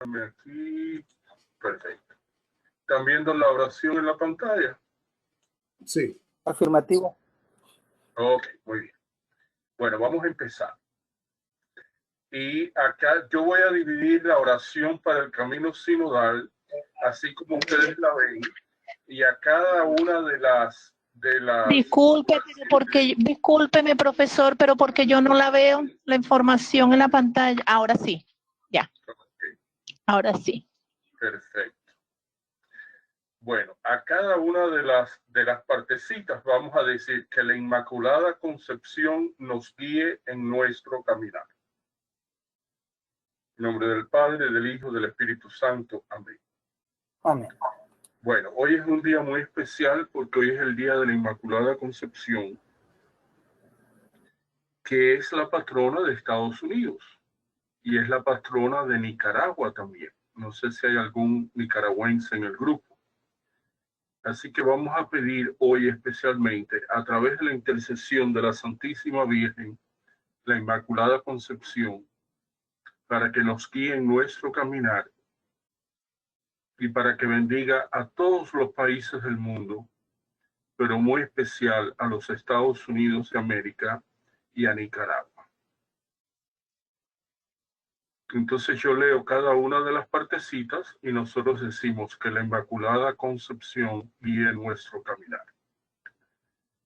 Aquí. Perfecto. ¿Están viendo la oración en la pantalla? Sí. Afirmativo. Ok, muy bien. Bueno, vamos a empezar. Y acá yo voy a dividir la oración para el camino sinodal, así como ustedes la ven, y a cada una de las Discúlpeme, profesor, pero porque yo no la veo, la información en la pantalla. Ahora sí, ya. Okay. Ahora sí. Perfecto. Bueno, a cada una de las partecitas vamos a decir que la Inmaculada Concepción nos guíe en nuestro caminar. En nombre del Padre, del Hijo, del Espíritu Santo. Amén. Amén. Bueno, hoy es un día muy especial porque hoy es el día de la Inmaculada Concepción, que es la patrona de Estados Unidos y es la patrona de Nicaragua también. No sé si hay algún nicaragüense en el grupo. Así que vamos a pedir hoy especialmente, a través de la intercesión de la Santísima Virgen, la Inmaculada Concepción, para que nos guíe en nuestro caminar y para que bendiga a todos los países del mundo, pero muy especial a los Estados Unidos de América y a Nicaragua. Entonces yo leo cada una de las partecitas y nosotros decimos que la Inmaculada Concepción guíe nuestro caminar.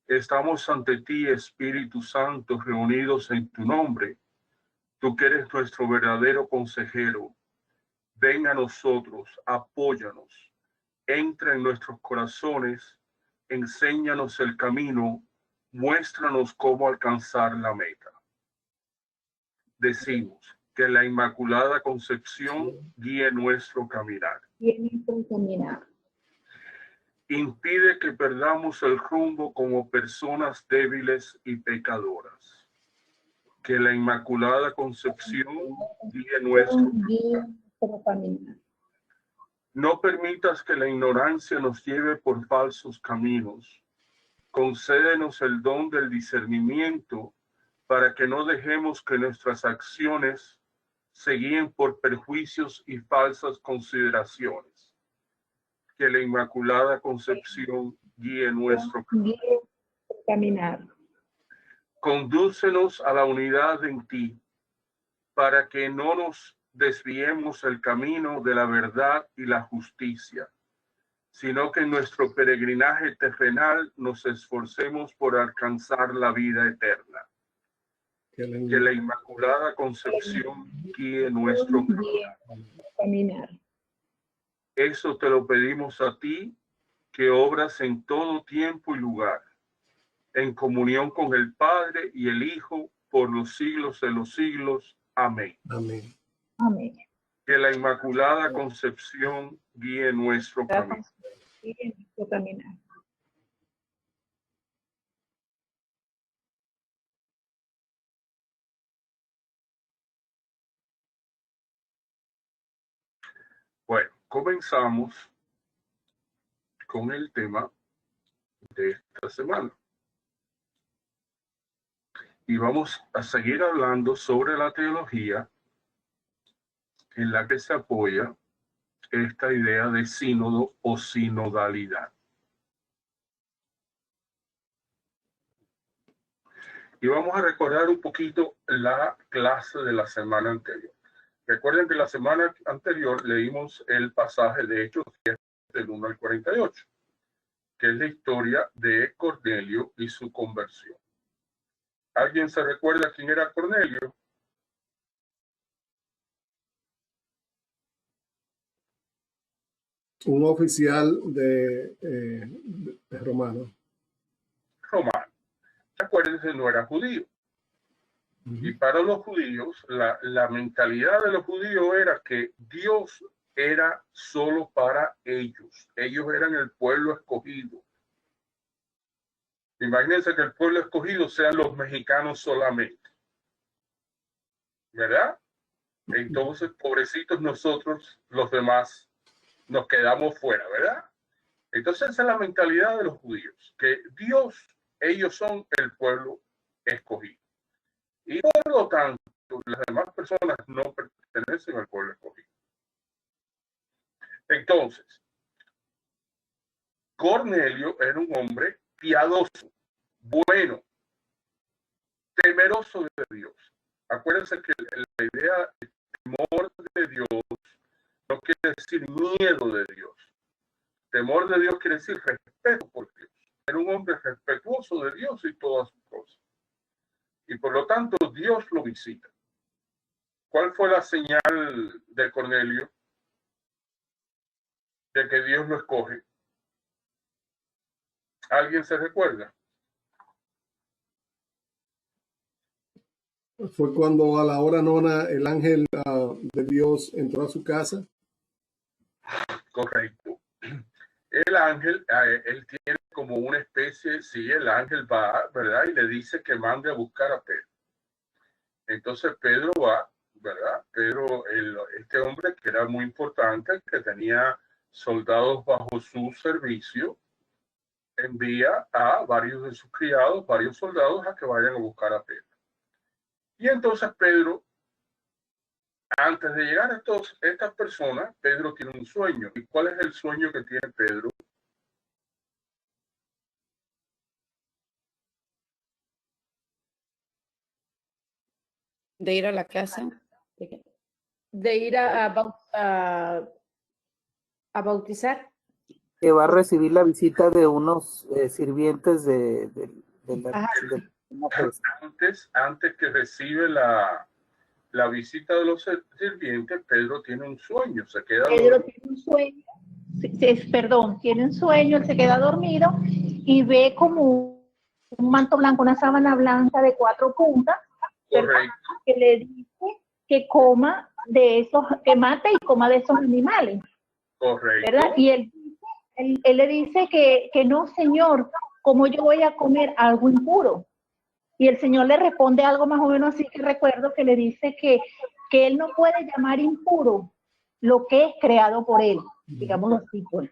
Estamos ante ti, Espíritu Santo, reunidos en tu nombre. Tú que eres nuestro verdadero consejero. Ven a nosotros, apóyanos, entra en nuestros corazones, enséñanos el camino, muéstranos cómo alcanzar la meta. Decimos que la Inmaculada Concepción guíe nuestro caminar. Impide que perdamos el rumbo como personas débiles y pecadoras. Que la Inmaculada Concepción guíe nuestro caminar. No permitas que la ignorancia nos lleve por falsos caminos. Concédenos el don del discernimiento para que no dejemos que nuestras acciones se guíen por perjuicios y falsas consideraciones. Que la Inmaculada Concepción guíe nuestro caminar. Condúcenos a la unidad en ti, para que no nos desviemos el camino de la verdad y la justicia, sino que en nuestro peregrinaje terrenal nos esforcemos por alcanzar la vida eterna. Que la Inmaculada Concepción guíe nuestro caminar. Eso te lo pedimos a ti, que obras en todo tiempo y lugar, en comunión con el Padre y el Hijo, por los siglos de los siglos. Amén. Amén. Amén. Que la Inmaculada Concepción guíe nuestro camino. Guíe nuestro caminar. Bueno, comenzamos con el tema de esta semana. Y vamos a seguir hablando sobre la teología en la que se apoya esta idea de sínodo o sinodalidad. Y vamos a recordar un poquito la clase de la semana anterior. Recuerden que la semana anterior leímos el pasaje de Hechos 10, del 1 al 48, que es la historia de Cornelio y su conversión. ¿Alguien se recuerda quién era Cornelio? Un oficial de romano. Romano. Acuérdense, no era judío. Y para los judíos, la mentalidad de los judíos era que Dios era solo para ellos. Ellos eran el pueblo escogido. Imagínense que el pueblo escogido sean los mexicanos solamente. ¿Verdad? Entonces, pobrecitos nosotros, los demás, nos quedamos fuera, ¿verdad? Entonces, esa es la mentalidad de los judíos, que Dios, ellos son el pueblo escogido. Y por lo tanto, las demás personas no pertenecen al pueblo escogido. Entonces, Cornelio era un hombre piadoso, bueno, temeroso de Dios. Acuérdense que la idea de temor de Dios no quiere decir miedo de Dios. Temor de Dios quiere decir respeto por Dios. Era un hombre respetuoso de Dios y todas sus cosas. Y por lo tanto, Dios lo visita. ¿Cuál fue la señal de Cornelio de que Dios lo escoge? ¿Alguien se recuerda? Fue cuando a la hora nona el ángel de Dios entró a su casa. Correcto. El ángel, él tiene como una especie, sí, el ángel va, ¿verdad? Y le dice que mande a buscar a Pedro. Entonces Pedro va, ¿verdad? Pedro, este hombre que era muy importante, que tenía soldados bajo su servicio, envía a varios de sus criados, varios soldados, a que vayan a buscar a Pedro. Y entonces Pedro, antes de llegar a estas personas, Pedro tiene un sueño. ¿Y cuál es el sueño que tiene Pedro? De ir a la casa, de ir a bautizar. Que va a recibir la visita de unos sirvientes de Ajá. una fiesta. Antes que recibe la visita de los sirvientes, Pedro tiene un sueño, se queda Pedro dormido. tiene un sueño, perdón, tiene un sueño, él se queda dormido y ve como un manto blanco, una sábana blanca de 4 puntas, ¿verdad? Correcto, Que le dice que coma de esos, que mate y coma de esos animales, correcto. ¿verdad? Y él le dice que no, Señor, ¿cómo yo voy a comer algo impuro? Y el Señor le responde algo más o menos así, que recuerdo que le dice que él no puede llamar impuro lo que es creado por él, digámoslo así, pues.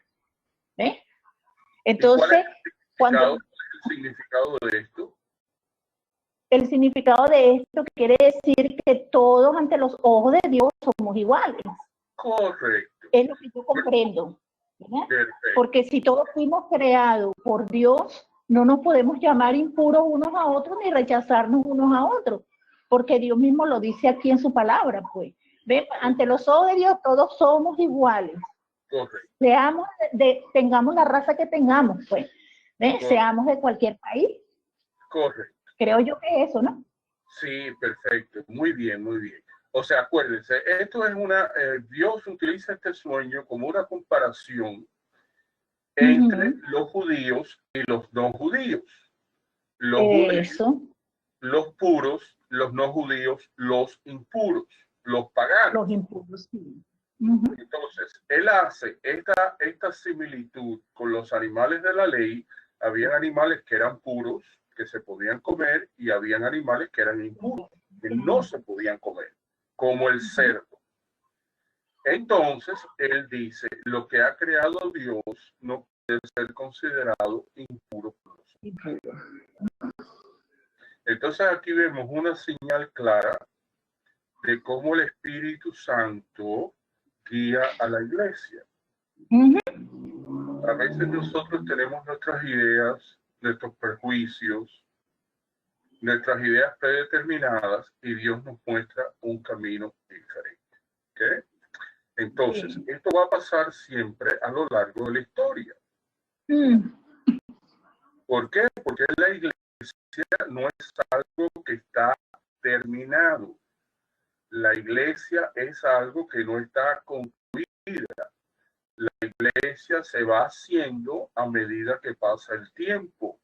¿Eh? Entonces, ¿Cuál es el significado de esto? el significado de esto quiere decir que todos ante los ojos de Dios somos iguales. Correcto. Es lo que yo comprendo, ¿verdad? Perfecto. Porque si todos fuimos creados por Dios, no nos podemos llamar impuros unos a otros ni rechazarnos unos a otros, porque Dios mismo lo dice aquí en su palabra, pues. ¿Ve? Ante los ojos de Dios todos somos iguales. Correcto. Tengamos la raza que tengamos, pues. ¿Ve? Seamos de cualquier país. Correcto. Creo yo que eso, ¿no? Sí, perfecto. Muy bien, muy bien. O sea, acuérdense, esto es Dios utiliza este sueño como una comparación entre los judíos y los no judíos. Los judíos, los puros, los no judíos, los impuros, los paganos. Los impuros, sí. Entonces, él hace esta similitud con los animales de la ley. Habían animales que eran puros, que se podían comer, y habían animales que eran impuros, que no se podían comer, como el cerdo. Entonces, él dice, lo que ha creado Dios no puede ser considerado impuro por nosotros. Entonces, aquí vemos una señal clara de cómo el Espíritu Santo guía a la iglesia. A veces nosotros tenemos nuestras ideas, nuestros prejuicios, nuestras ideas predeterminadas, y Dios nos muestra un camino diferente. ¿Okay? Entonces, esto va a pasar siempre a lo largo de la historia. ¿Por qué? Porque la iglesia no es algo que está terminado. La iglesia es algo que no está concluida. La iglesia se va haciendo a medida que pasa el tiempo.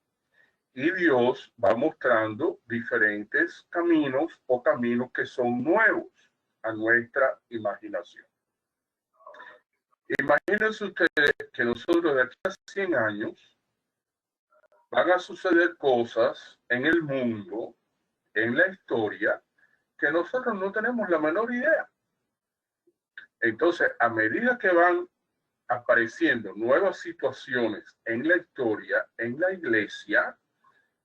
Y Dios va mostrando diferentes caminos o caminos que son nuevos a nuestra imaginación. Imagínense ustedes que nosotros de aquí a 100 años van a suceder cosas en el mundo, en la historia, que nosotros no tenemos la menor idea. Entonces, a medida que van apareciendo nuevas situaciones en la historia, en la iglesia,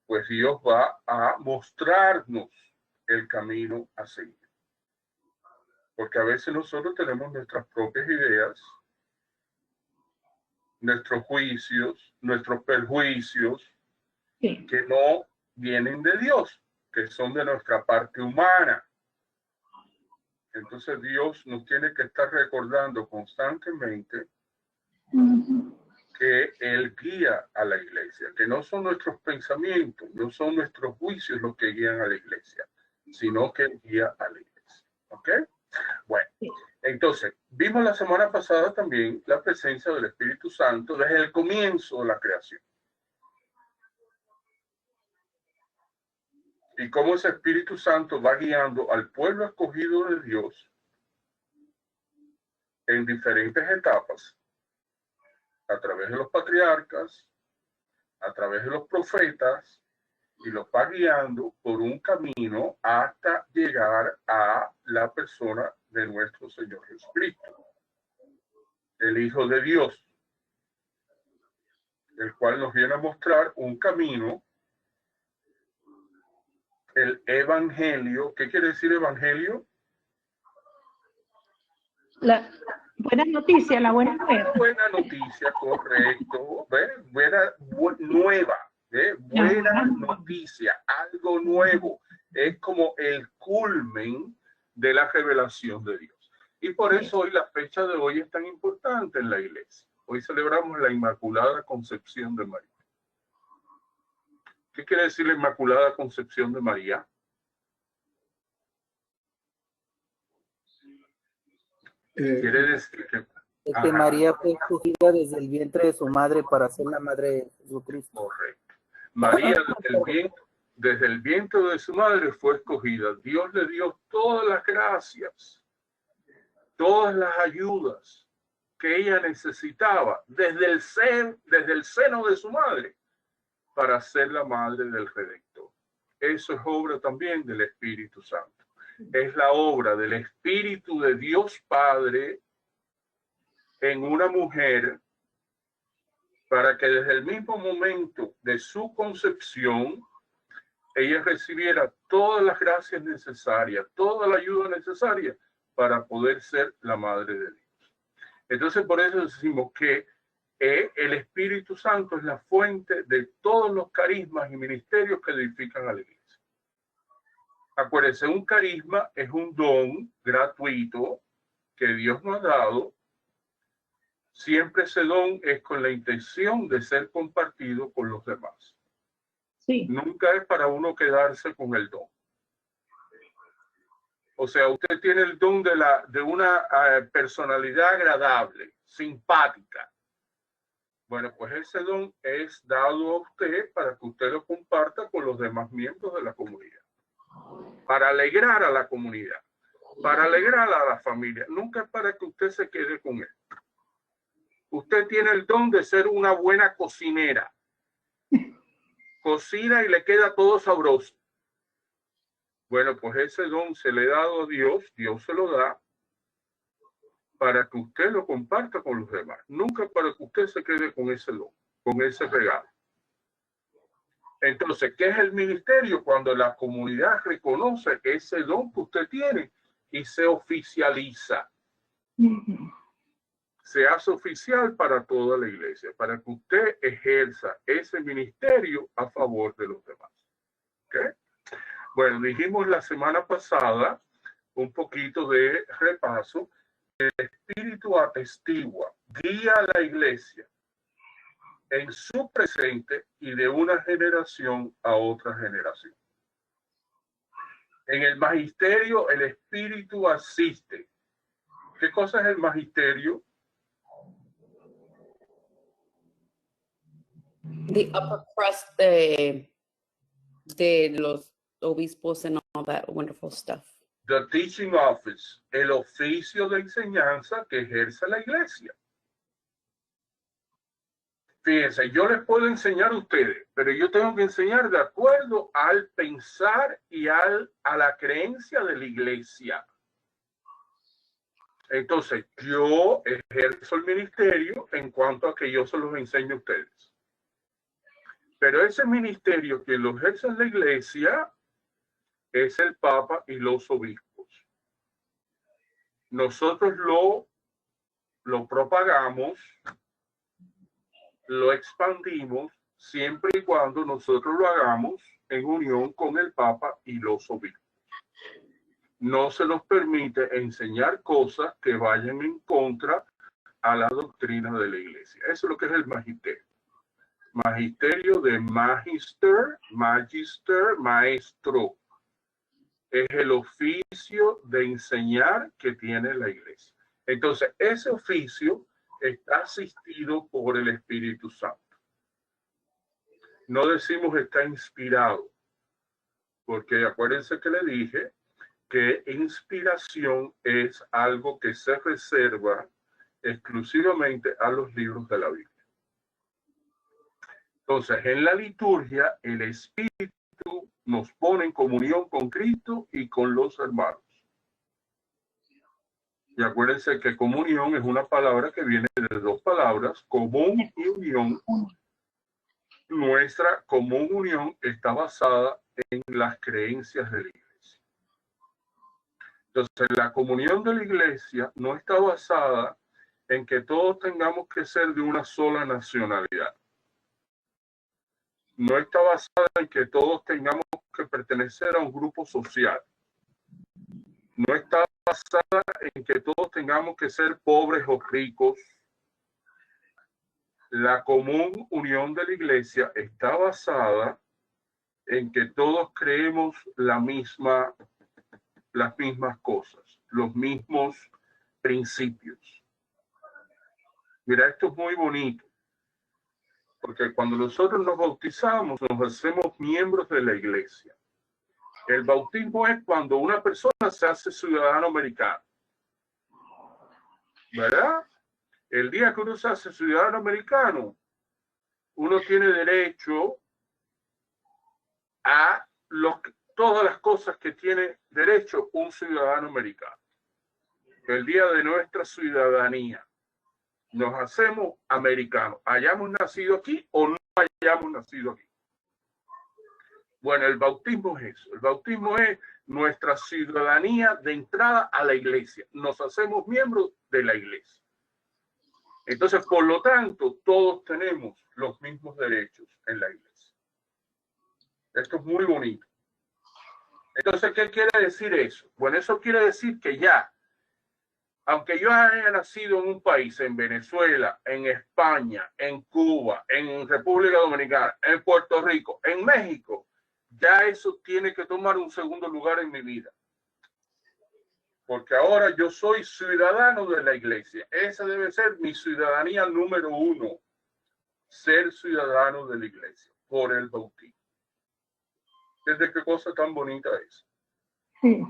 pues Dios va a mostrarnos el camino a seguir. Porque a veces nosotros tenemos nuestras propias ideas nuestros juicios, nuestros perjuicios, Sí. que no vienen de Dios, que son de nuestra parte humana. Entonces Dios nos tiene que estar recordando constantemente que Él guía a la iglesia, que no son nuestros pensamientos, no son nuestros juicios los que guían a la iglesia, sino que Él guía a la iglesia. ¿Ok? Bueno, entonces, vimos la semana pasada también la presencia del Espíritu Santo desde el comienzo de la creación. Y cómo ese Espíritu Santo va guiando al pueblo escogido de Dios en diferentes etapas, a través de los patriarcas, a través de los profetas, y los va guiando por un camino hasta llegar a la persona de nuestro Señor Jesucristo, el Hijo de Dios, el cual nos viene a mostrar un camino, el Evangelio. ¿Qué quiere decir Evangelio? La buena noticia, la buena nueva. Buena noticia, correcto. Nueva, buena noticia, algo nuevo. Es como el culmen de la revelación de Dios. Y por eso hoy, la fecha de hoy es tan importante en la iglesia. Hoy celebramos la Inmaculada Concepción de María. ¿Qué quiere decir la Inmaculada Concepción de María? Quiere decir que Que María fue escogida desde el vientre de su madre para ser la madre de Jesucristo. Correcto. María desde el vientre de su madre fue escogida. Dios le dio todas las gracias, todas las ayudas que ella necesitaba desde el seno de su madre para ser la madre del Redentor. Eso es obra también del Espíritu Santo. Es la obra del Espíritu de Dios Padre en una mujer, para que desde el mismo momento de su concepción ella recibiera todas las gracias necesarias, toda la ayuda necesaria para poder ser la madre de Dios. Entonces, por eso decimos que el Espíritu Santo es la fuente de todos los carismas y ministerios que edifican a la iglesia. Acuérdense, un carisma es un don gratuito que Dios nos ha dado. Siempre ese don es con la intención de ser compartido con los demás. Sí. Nunca es para uno quedarse con el don. O sea, usted tiene el don de una personalidad agradable, simpática. Bueno, pues ese don es dado a usted para que usted lo comparta con los demás miembros de la comunidad. Para alegrar a la comunidad, para alegrar a la familia. Nunca es para que usted se quede con él. Usted tiene el don de ser una buena cocinera. Cocina y le queda todo sabroso. Bueno, pues ese don se le ha dado a Dios, Dios se lo da para que usted lo comparta con los demás. Nunca para que usted se quede con ese don, con ese regalo. Entonces, ¿qué es el ministerio? Cuando la comunidad reconoce ese don que usted tiene y se oficializa. Se hace oficial para toda la iglesia, para que usted ejerza ese ministerio a favor de los demás. ¿Okay? Bueno, dijimos la semana pasada, un poquito de repaso, el Espíritu atestigua, guía a la iglesia en su presente y de una generación a otra generación. En el magisterio, el Espíritu asiste. ¿Qué cosa es el magisterio? The upper crust de los obispos and all that wonderful stuff. The teaching office, el oficio de enseñanza que ejerce la iglesia. Fíjense, yo les puedo enseñar a ustedes, pero yo tengo que enseñar de acuerdo al pensar y a la creencia de la iglesia. Entonces, yo ejerzo el ministerio en cuanto a que yo se los enseño a ustedes. Pero ese ministerio que lo ejerce en la iglesia es el Papa y los obispos. Nosotros lo propagamos lo expandimos siempre y cuando nosotros lo hagamos en unión con el Papa y los obispos. No se nos permite enseñar cosas que vayan en contra a la doctrina de la iglesia. Eso es lo que es el magisterio. Magisterio de magister, maestro. Es el oficio de enseñar que tiene la iglesia. Entonces, ese oficio está asistido por el Espíritu Santo. No decimos está inspirado, porque acuérdense que le dije que inspiración es algo que se reserva exclusivamente a los libros de la Biblia. Entonces, en la liturgia, el Espíritu nos pone en comunión con Cristo y con los hermanos. Y acuérdense que comunión es una palabra que viene de dos palabras, común y unión. Nuestra común unión está basada en las creencias de la iglesia. Entonces, la comunión de la iglesia no está basada en que todos tengamos que ser de una sola nacionalidad. No está basada en que todos tengamos que pertenecer a un grupo social. No está basada en que todos tengamos que ser pobres o ricos. La común unión de la iglesia está basada en que todos creemos las mismas cosas, los mismos principios. Mira, esto es muy bonito, porque cuando nosotros nos bautizamos, nos hacemos miembros de la iglesia. El bautismo es cuando una persona se hace ciudadano americano, ¿verdad? El día que uno se hace ciudadano americano, uno tiene derecho a todas las cosas que tiene derecho un ciudadano americano. El día de nuestra ciudadanía, nos hacemos americanos, hayamos nacido aquí o no hayamos nacido aquí. Bueno, el bautismo es eso. El bautismo es nuestra ciudadanía de entrada a la iglesia. Nos hacemos miembros de la iglesia. Entonces, por lo tanto, todos tenemos los mismos derechos en la iglesia. Esto es muy bonito. Entonces, ¿qué quiere decir eso? Bueno, eso quiere decir que ya, aunque yo haya nacido en un país, en Venezuela, en España, en Cuba, en República Dominicana, en Puerto Rico, en México, ya eso tiene que tomar un segundo lugar en mi vida. Porque ahora yo soy ciudadano de la iglesia. Esa debe ser mi ciudadanía número uno. Ser ciudadano de la iglesia por el bautismo. ¿Desde qué cosa tan bonita es? Sí.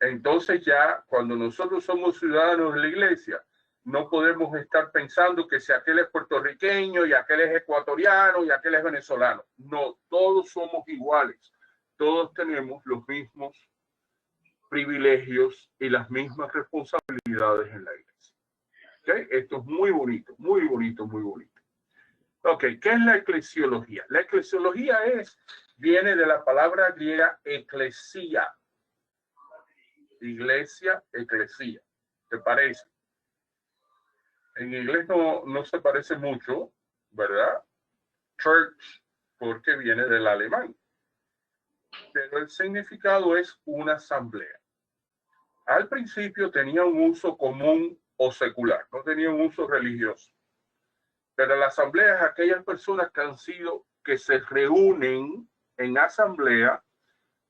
Entonces ya cuando nosotros somos ciudadanos de la iglesia, no podemos estar pensando que si aquel es puertorriqueño y aquel es ecuatoriano y aquel es venezolano. No, todos somos iguales. Todos tenemos los mismos privilegios y las mismas responsabilidades en la iglesia. ¿Okay? Esto es muy bonito, muy bonito, muy bonito. Ok, ¿qué es la eclesiología? La eclesiología viene de la palabra griega eclesia. Iglesia, eclesia. ¿Te parece? En inglés no se parece mucho, ¿verdad? Church, porque viene del alemán. Pero el significado es una asamblea. Al principio tenía un uso común o secular, no tenía un uso religioso. Pero la asamblea es aquellas personas que se reúnen en asamblea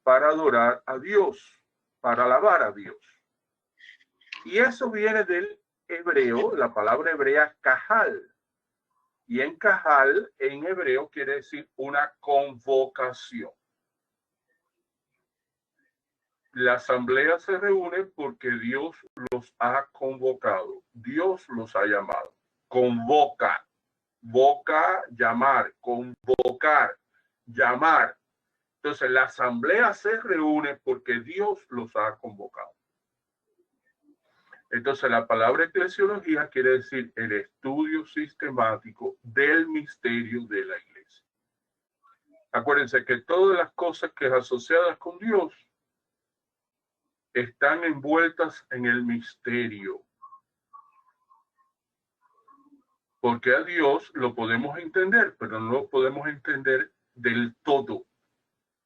para adorar a Dios, para alabar a Dios. Y eso viene del hebreo, la palabra hebrea kahal. Y en kahal, en hebreo, quiere decir una convocación. La asamblea se reúne porque Dios los ha convocado. Dios los ha llamado. Convoca. Voca, llamar. Convocar. Llamar. Entonces, la asamblea se reúne porque Dios los ha convocado. Entonces, la palabra eclesiología quiere decir el estudio sistemático del misterio de la iglesia. Acuérdense que todas las cosas que son asociadas con Dios están envueltas en el misterio. Porque a Dios lo podemos entender, pero no lo podemos entender del todo.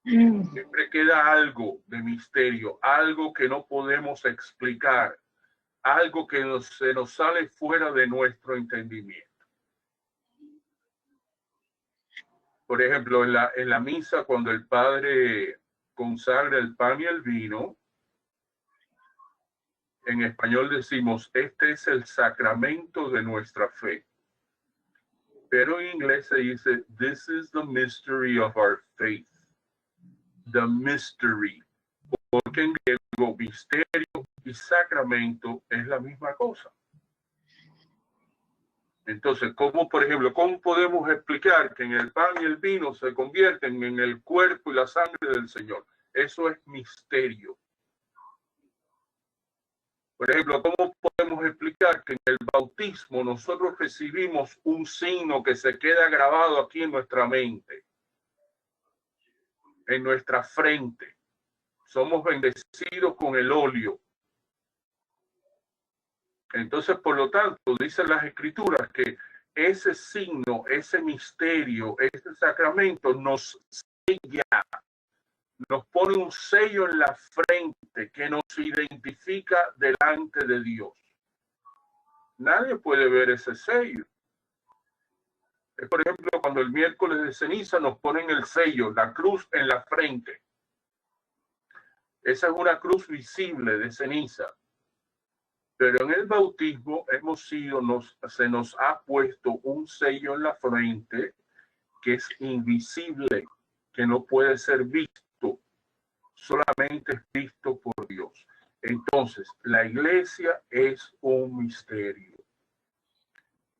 Siempre queda algo de misterio, algo que no podemos explicar, algo que se nos sale fuera de nuestro entendimiento. Por ejemplo, en la misa, cuando el Padre consagra el pan y el vino, en español decimos, este es el sacramento de nuestra fe. Pero en inglés se dice, this is the mystery of our faith. The mystery. Porque en griego, misterio y sacramento es la misma cosa. Entonces, ¿cómo, por ejemplo, cómo podemos explicar que en el pan y el vino se convierten en el cuerpo y la sangre del Señor? Eso es misterio. Por ejemplo, ¿cómo podemos explicar que en el bautismo nosotros recibimos un signo que se queda grabado aquí en nuestra mente, en nuestra frente? Somos bendecidos con el óleo. Entonces, por lo tanto, dicen las Escrituras que ese signo, ese misterio, ese sacramento nos sella, nos pone un sello en la frente que nos identifica delante de Dios. Nadie puede ver ese sello. Por ejemplo, cuando el miércoles de ceniza nos ponen el sello, la cruz en la frente. Esa es una cruz visible de ceniza. Pero en el bautismo se nos ha puesto un sello en la frente que es invisible, que no puede ser visto, solamente es visto por Dios. Entonces, la iglesia es un misterio.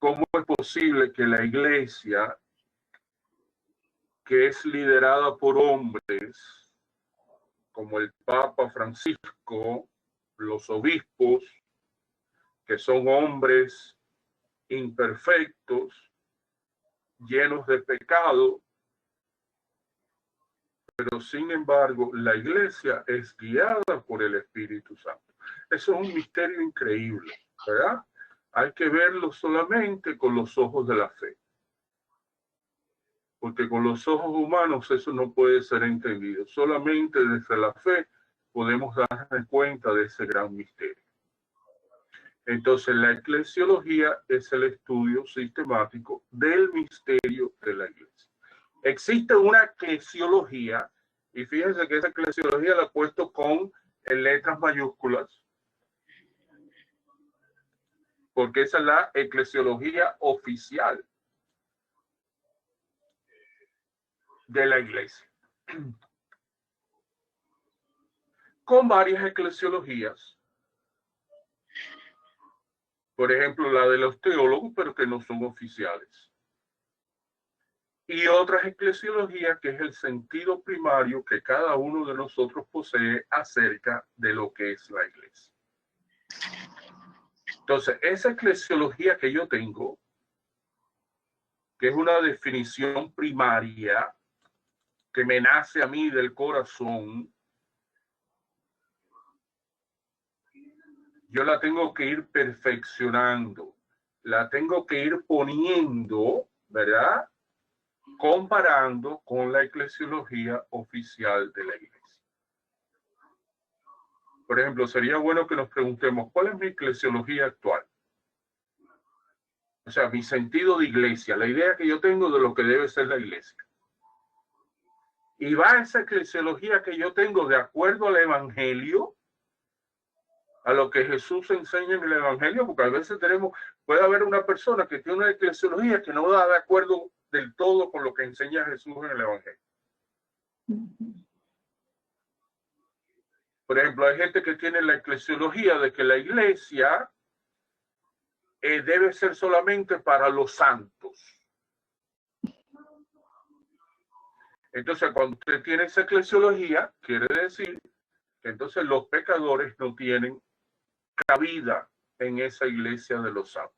¿Cómo es posible que la iglesia, que es liderada por hombres, como el Papa Francisco, los obispos, que son hombres imperfectos, llenos de pecado, pero sin embargo la iglesia es guiada por el Espíritu Santo? Eso es un misterio increíble, ¿verdad? Hay que verlo solamente con los ojos de la fe, porque con los ojos humanos eso no puede ser entendido. Solamente desde la fe podemos darnos cuenta de ese gran misterio. Entonces, la eclesiología es el estudio sistemático del misterio de la iglesia. Existe una eclesiología, y fíjense que esa eclesiología la he puesto en letras mayúsculas, porque esa es la eclesiología oficial de la iglesia. Con varias eclesiologías. Por ejemplo, la de los teólogos, pero que no son oficiales. Y otras eclesiologías, que es el sentido primario que cada uno de nosotros posee acerca de lo que es la iglesia. Entonces, esa eclesiología que yo tengo, que es una definición primaria que me nace a mí del corazón, yo la tengo que ir perfeccionando, la tengo que ir poniendo, ¿verdad? Comparando con la eclesiología oficial de la iglesia. Por ejemplo, sería bueno que nos preguntemos, ¿cuál es mi eclesiología actual? O sea, mi sentido de iglesia, la idea que yo tengo de lo que debe ser la iglesia. Y va esa eclesiología que yo tengo de acuerdo al evangelio, a lo que Jesús enseña en el evangelio, porque a veces puede haber una persona que tiene una eclesiología que no da de acuerdo del todo con lo que enseña Jesús en el evangelio. Por ejemplo, hay gente que tiene la eclesiología de que la iglesia debe ser solamente para los santos. Entonces, cuando usted tiene esa eclesiología, quiere decir que entonces los pecadores no tienen cabida en esa iglesia de los santos.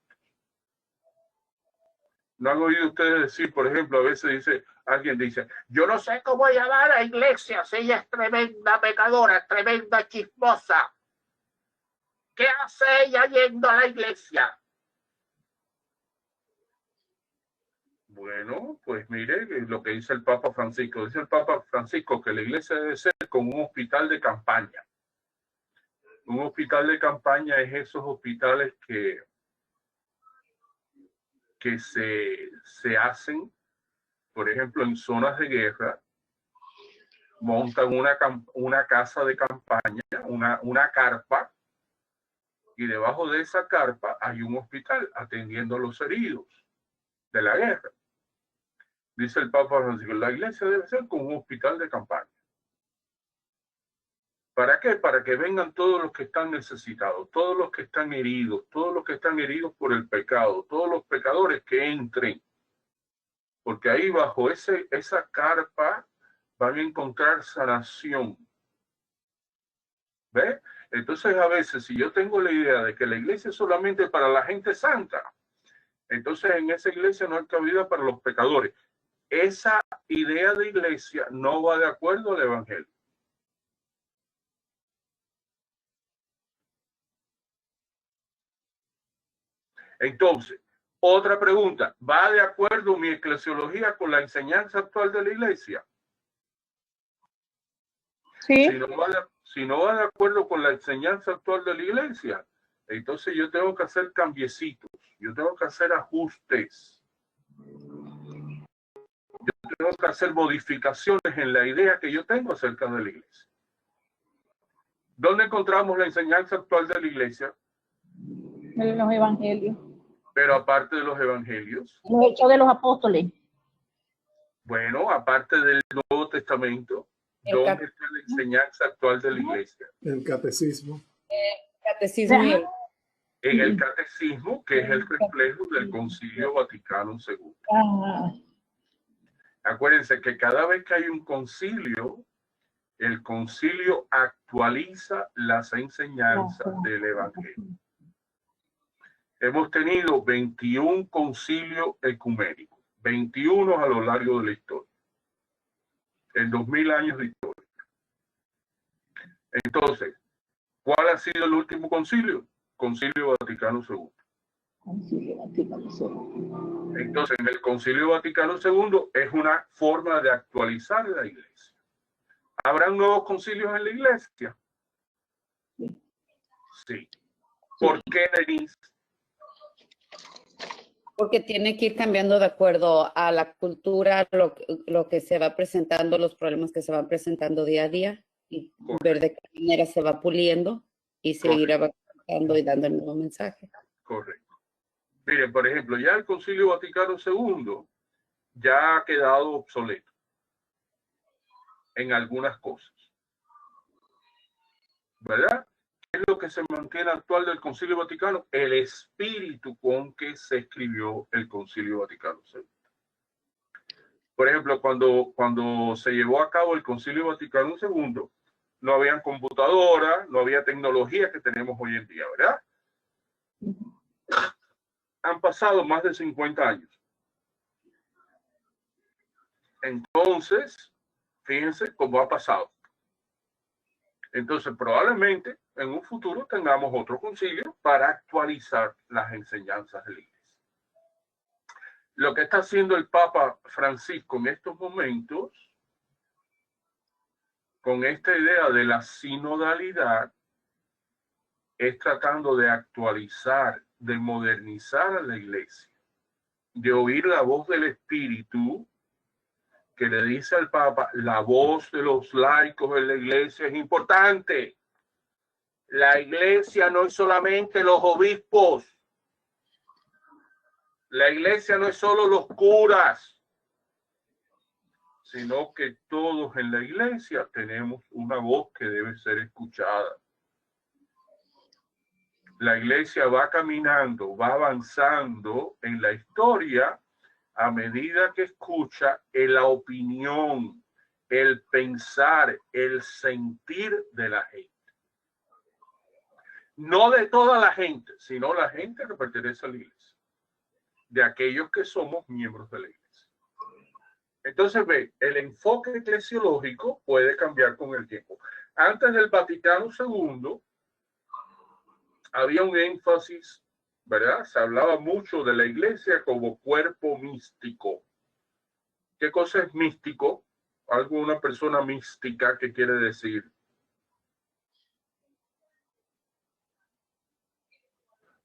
¿No han oído ustedes decir, por ejemplo, a veces alguien dice, yo no sé cómo llamar a la iglesia si ella es tremenda pecadora, es tremenda chismosa? ¿Qué hace ella yendo a la iglesia? Bueno, pues mire lo que dice el Papa Francisco. Dice el Papa Francisco que la iglesia debe ser como un hospital de campaña. Un hospital de campaña es esos hospitales que se hacen, por ejemplo, en zonas de guerra, montan una casa de campaña, una carpa, y debajo de esa carpa hay un hospital atendiendo a los heridos de la guerra. Dice el Papa Francisco, la iglesia debe ser como un hospital de campaña. ¿Para qué? Para que vengan todos los que están necesitados, todos los que están heridos, todos los que están heridos por el pecado, todos los pecadores que entren. Porque ahí bajo esa carpa van a encontrar sanación. ¿Ve? Entonces a veces si yo tengo la idea de que la iglesia es solamente para la gente santa, entonces en esa iglesia no hay cabida para los pecadores. Esa idea de iglesia no va de acuerdo al evangelio. Entonces, otra pregunta, ¿va de acuerdo mi eclesiología con la enseñanza actual de la iglesia? Sí. Si no va de acuerdo con la enseñanza actual de la iglesia, entonces yo tengo que hacer cambiecitos, yo tengo que hacer ajustes, yo tengo que hacer modificaciones en la idea que yo tengo acerca de la iglesia. ¿Dónde encontramos la enseñanza actual de la iglesia? En los evangelios. Pero aparte de los evangelios. Los hechos de los apóstoles. Bueno, aparte del Nuevo Testamento, ¿dónde está la enseñanza actual de la iglesia? El catecismo. Catecismo y el- En el catecismo, que es el reflejo del Concilio Vaticano II. Ah, Acuérdense que cada vez que hay un concilio, el concilio actualiza las enseñanzas del evangelio. Hemos tenido 21 concilios ecuménicos, 21 a lo largo de la historia, en 2000 años de historia. Entonces, ¿cuál ha sido el último concilio? Concilio Vaticano II. Concilio Vaticano II. Entonces, en el Concilio Vaticano II es una forma de actualizar la iglesia. ¿Habrán nuevos concilios en la iglesia? Sí. ¿Por qué, Denise? Porque tiene que ir cambiando de acuerdo a la cultura, lo que se va presentando, los problemas que se van presentando día a día, y ver de qué manera se va puliendo y seguir avanzando y dando el nuevo mensaje. Correcto. Miren, por ejemplo, ya el Concilio Vaticano II ya ha quedado obsoleto en algunas cosas. ¿Verdad? ¿Qué es lo que se mantiene actual del Concilio Vaticano? El espíritu con que se escribió el Concilio Vaticano II. Por ejemplo, cuando se llevó a cabo el Concilio Vaticano II, no habían computadoras, no había tecnología que tenemos hoy en día, ¿verdad? Han pasado más de 50 años. Entonces, fíjense cómo ha pasado. Entonces, probablemente en un futuro tengamos otro concilio para actualizar las enseñanzas de la iglesia. Lo que está haciendo el Papa Francisco en estos momentos, con esta idea de la sinodalidad, es tratando de actualizar, de modernizar a la iglesia, de oír la voz del Espíritu que le dice al Papa, la voz de los laicos en la iglesia es importante. La iglesia no es solamente los obispos. La iglesia no es solo los curas, sino que todos en la iglesia tenemos una voz que debe ser escuchada. La iglesia va caminando, va avanzando en la historia a medida que escucha la opinión, el pensar, el sentir de la gente. No de toda la gente, sino la gente que pertenece a la iglesia, de aquellos que somos miembros de la iglesia. Entonces, ve, el enfoque eclesiológico puede cambiar con el tiempo. Antes del Vaticano II, había un énfasis ¿verdad? Se hablaba mucho de la iglesia como cuerpo místico. ¿Qué cosa es místico? Algo, una persona mística, ¿qué quiere decir?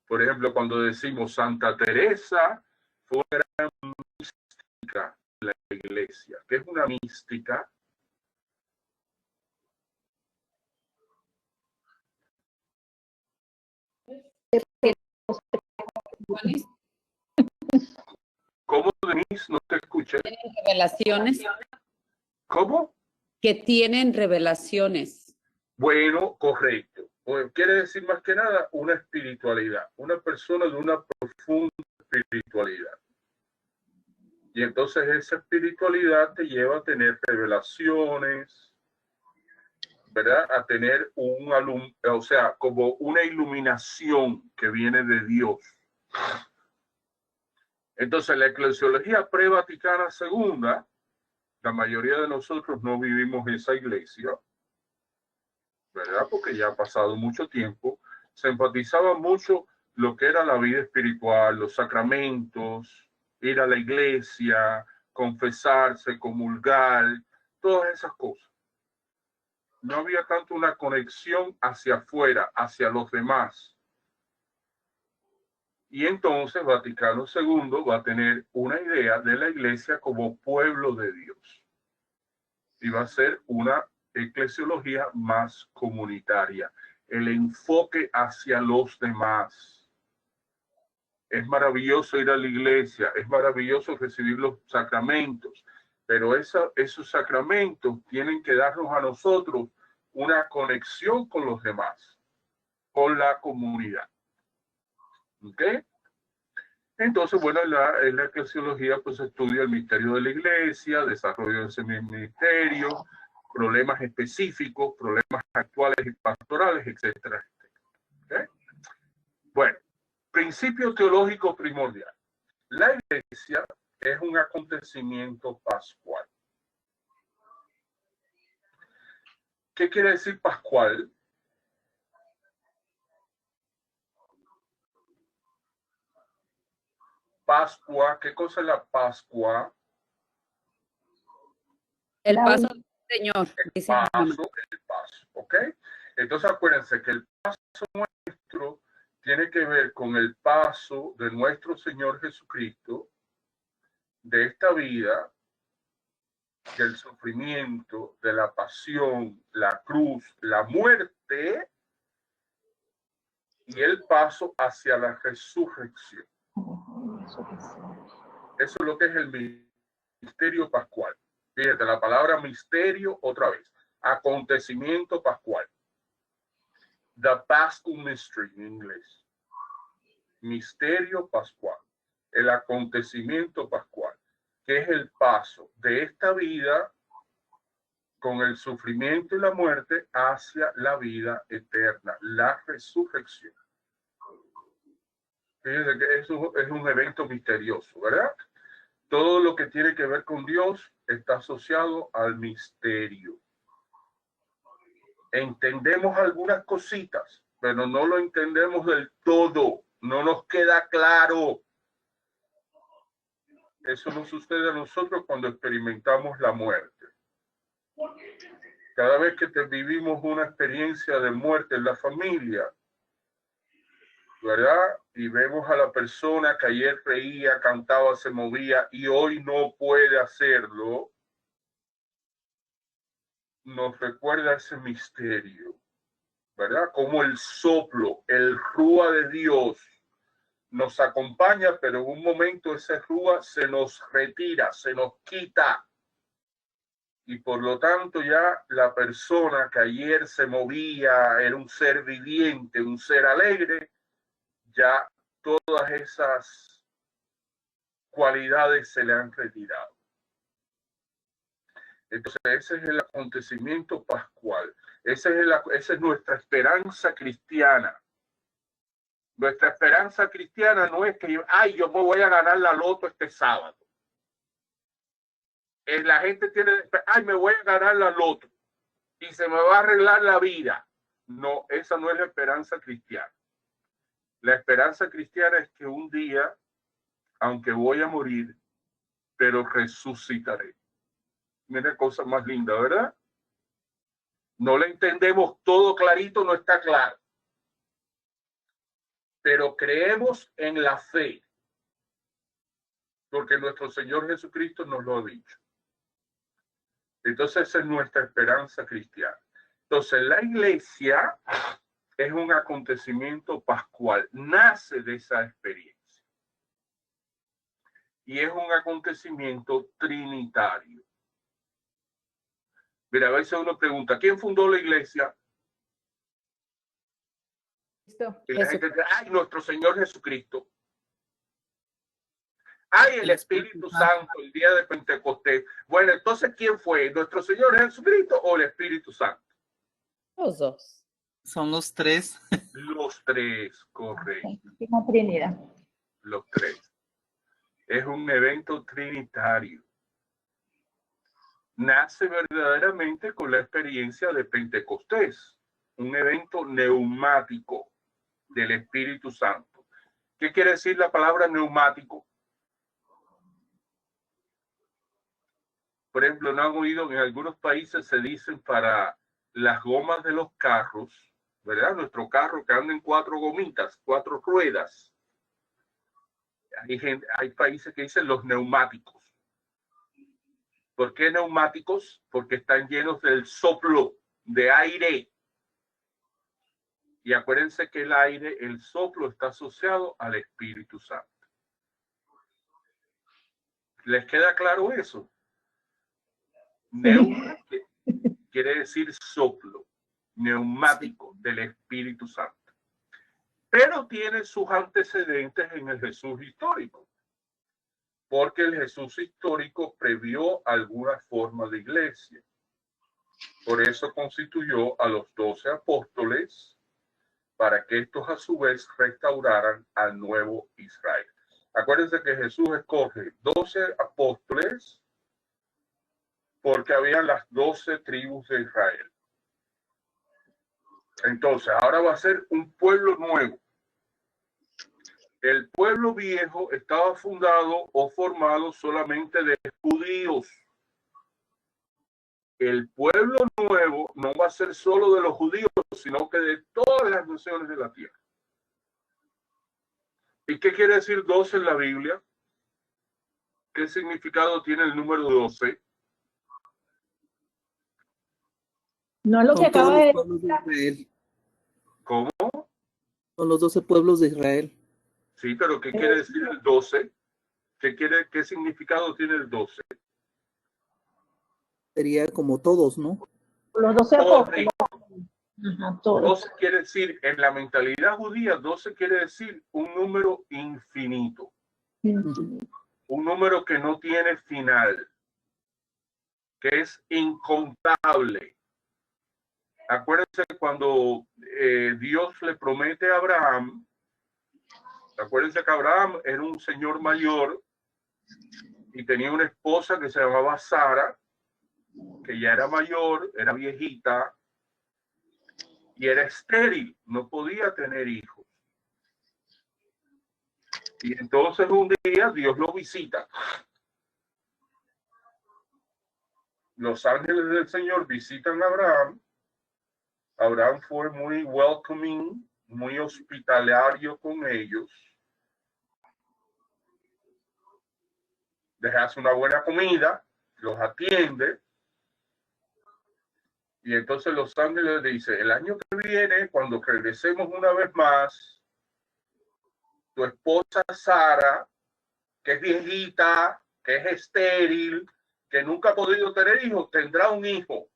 Por ejemplo, cuando decimos Santa Teresa fue una gran mística de la iglesia. ¿Qué es una mística? ¿Cómo, Denise? No te escuché. Tienen revelaciones. ¿Cómo? Que tienen revelaciones. Bueno, correcto. Pues quiere decir más que nada una espiritualidad, una persona de una profunda espiritualidad. Y entonces esa espiritualidad te lleva a tener revelaciones, ¿verdad? A tener o sea, como una iluminación que viene de Dios. Entonces la eclesiología pre-vaticana II, la mayoría de nosotros no vivimos esa iglesia, ¿verdad? Porque ya ha pasado mucho tiempo. Se enfatizaba mucho lo que era la vida espiritual, los sacramentos, ir a la iglesia, confesarse, comulgar, todas esas cosas. No había tanto una conexión hacia afuera, hacia los demás. Y entonces Vaticano II va a tener una idea de la iglesia como pueblo de Dios. Y va a ser una eclesiología más comunitaria. El enfoque hacia los demás. Es maravilloso ir a la iglesia, es maravilloso recibir los sacramentos, pero esos sacramentos tienen que darnos a nosotros una conexión con los demás, con la comunidad. ¿Ok? Entonces, bueno, en la eclesiología pues estudia el misterio de la iglesia, desarrollo de ese misterio, problemas específicos, problemas actuales y pastorales, etcétera, etcétera. ¿Okay? Bueno, principio teológico primordial. La iglesia es un acontecimiento pascual. ¿Qué quiere decir pascual? Pascua, ¿qué cosa es la Pascua? El paso del Señor. Dice El paso, ¿ok? Entonces acuérdense que el paso nuestro tiene que ver con el paso de nuestro Señor Jesucristo de esta vida, del sufrimiento, de la pasión, la cruz, la muerte y el paso hacia la resurrección. Eso es lo que es el misterio pascual. Fíjate, la palabra misterio otra vez. Acontecimiento pascual. The Paschal Mystery en inglés. Misterio pascual. El acontecimiento pascual, que es el paso de esta vida con el sufrimiento y la muerte hacia la vida eterna, la resurrección. Fíjense que eso es un evento misterioso, ¿verdad? Todo lo que tiene que ver con Dios está asociado al misterio. Entendemos algunas cositas, pero no lo entendemos del todo. No nos queda claro. Eso nos sucede a nosotros cuando experimentamos la muerte. Cada vez que vivimos una experiencia de muerte en la familia, ¿verdad? Y vemos a la persona que ayer reía, cantaba, se movía y hoy no puede hacerlo, nos recuerda ese misterio, ¿verdad? Como el soplo, el rúa de Dios nos acompaña, pero en un momento ese rúa se nos retira, se nos quita. Y por lo tanto ya la persona que ayer se movía, era un ser viviente, un ser alegre, ya todas esas cualidades se le han retirado. Entonces ese es el acontecimiento pascual. Esa es nuestra esperanza cristiana. Nuestra esperanza cristiana no es que yo me voy a ganar la loto este sábado. La gente tiene, me voy a ganar la loto y se me va a arreglar la vida. No, esa no es la esperanza cristiana. La esperanza cristiana es que un día, aunque voy a morir, pero resucitaré. Mira cosa más linda, ¿verdad? No le entendemos todo clarito, no está claro. Pero creemos en la fe, porque nuestro Señor Jesucristo nos lo ha dicho. Entonces esa es nuestra esperanza cristiana. Entonces la iglesia es un acontecimiento pascual, nace de esa experiencia. Y es un acontecimiento trinitario. Mira, a veces uno pregunta, ¿quién fundó la iglesia? Y la gente dice, ay, nuestro Señor Jesucristo. Ay, el Espíritu Santo, el día de Pentecostés. Bueno, entonces, ¿quién fue? ¿Nuestro Señor Jesucristo o el Espíritu Santo? Los dos. Son los tres. Los tres, correcto. Una Trinidad. Los tres. Es un evento trinitario. Nace verdaderamente con la experiencia de Pentecostés, un evento neumático del Espíritu Santo. ¿Qué quiere decir la palabra neumático? Por ejemplo, ¿no han oído que en algunos países se dicen para las gomas de los carros, ¿verdad? Nuestro carro que anda en 4 gomitas, 4 ruedas. Hay países que dicen los neumáticos. ¿Por qué neumáticos? Porque están llenos del soplo de aire. Y acuérdense que el aire, el soplo, está asociado al Espíritu Santo. ¿Les queda claro eso? Neumático quiere decir soplo, neumático del Espíritu Santo. Pero tiene sus antecedentes en el Jesús histórico. Porque el Jesús histórico previó alguna forma de iglesia. Por eso constituyó a los 12 apóstoles para que estos a su vez restauraran al nuevo Israel. Acuérdense que Jesús escoge 12 apóstoles porque había las 12 tribus de Israel. Entonces, ahora va a ser un pueblo nuevo. El pueblo viejo estaba fundado o formado solamente de judíos. El pueblo nuevo no va a ser solo de los judíos, sino que de todas las naciones de la tierra. ¿Y qué quiere decir 12 en la Biblia? ¿Qué significado tiene el número 12? No es lo que Son todos acaba los de pueblos de Israel. ¿Cómo? Son los 12 pueblos de Israel. Sí, pero ¿qué quiere decir el 12? ¿Qué significado tiene el 12? Sería como todos, ¿no? los 12 apóstoles. Correcto. Ajá, todos. 12 quiere decir, en la mentalidad judía, 12 quiere decir un número infinito. Un número que no tiene final, que es incontable. Acuérdense cuando Dios le promete a Abraham, acuérdense que Abraham era un señor mayor y tenía una esposa que se llamaba Sara, que ya era mayor, era viejita y era estéril, no podía tener hijos. Y entonces un día Dios lo visita. Los ángeles del Señor visitan a Abraham. Abraham fue muy welcoming, muy hospitalario con ellos. Les hace una buena comida, los atiende. Y entonces los ángeles le dicen, el año que viene, cuando regresemos una vez más, tu esposa Sara, que es viejita, que es estéril, que nunca ha podido tener hijos, tendrá un hijo.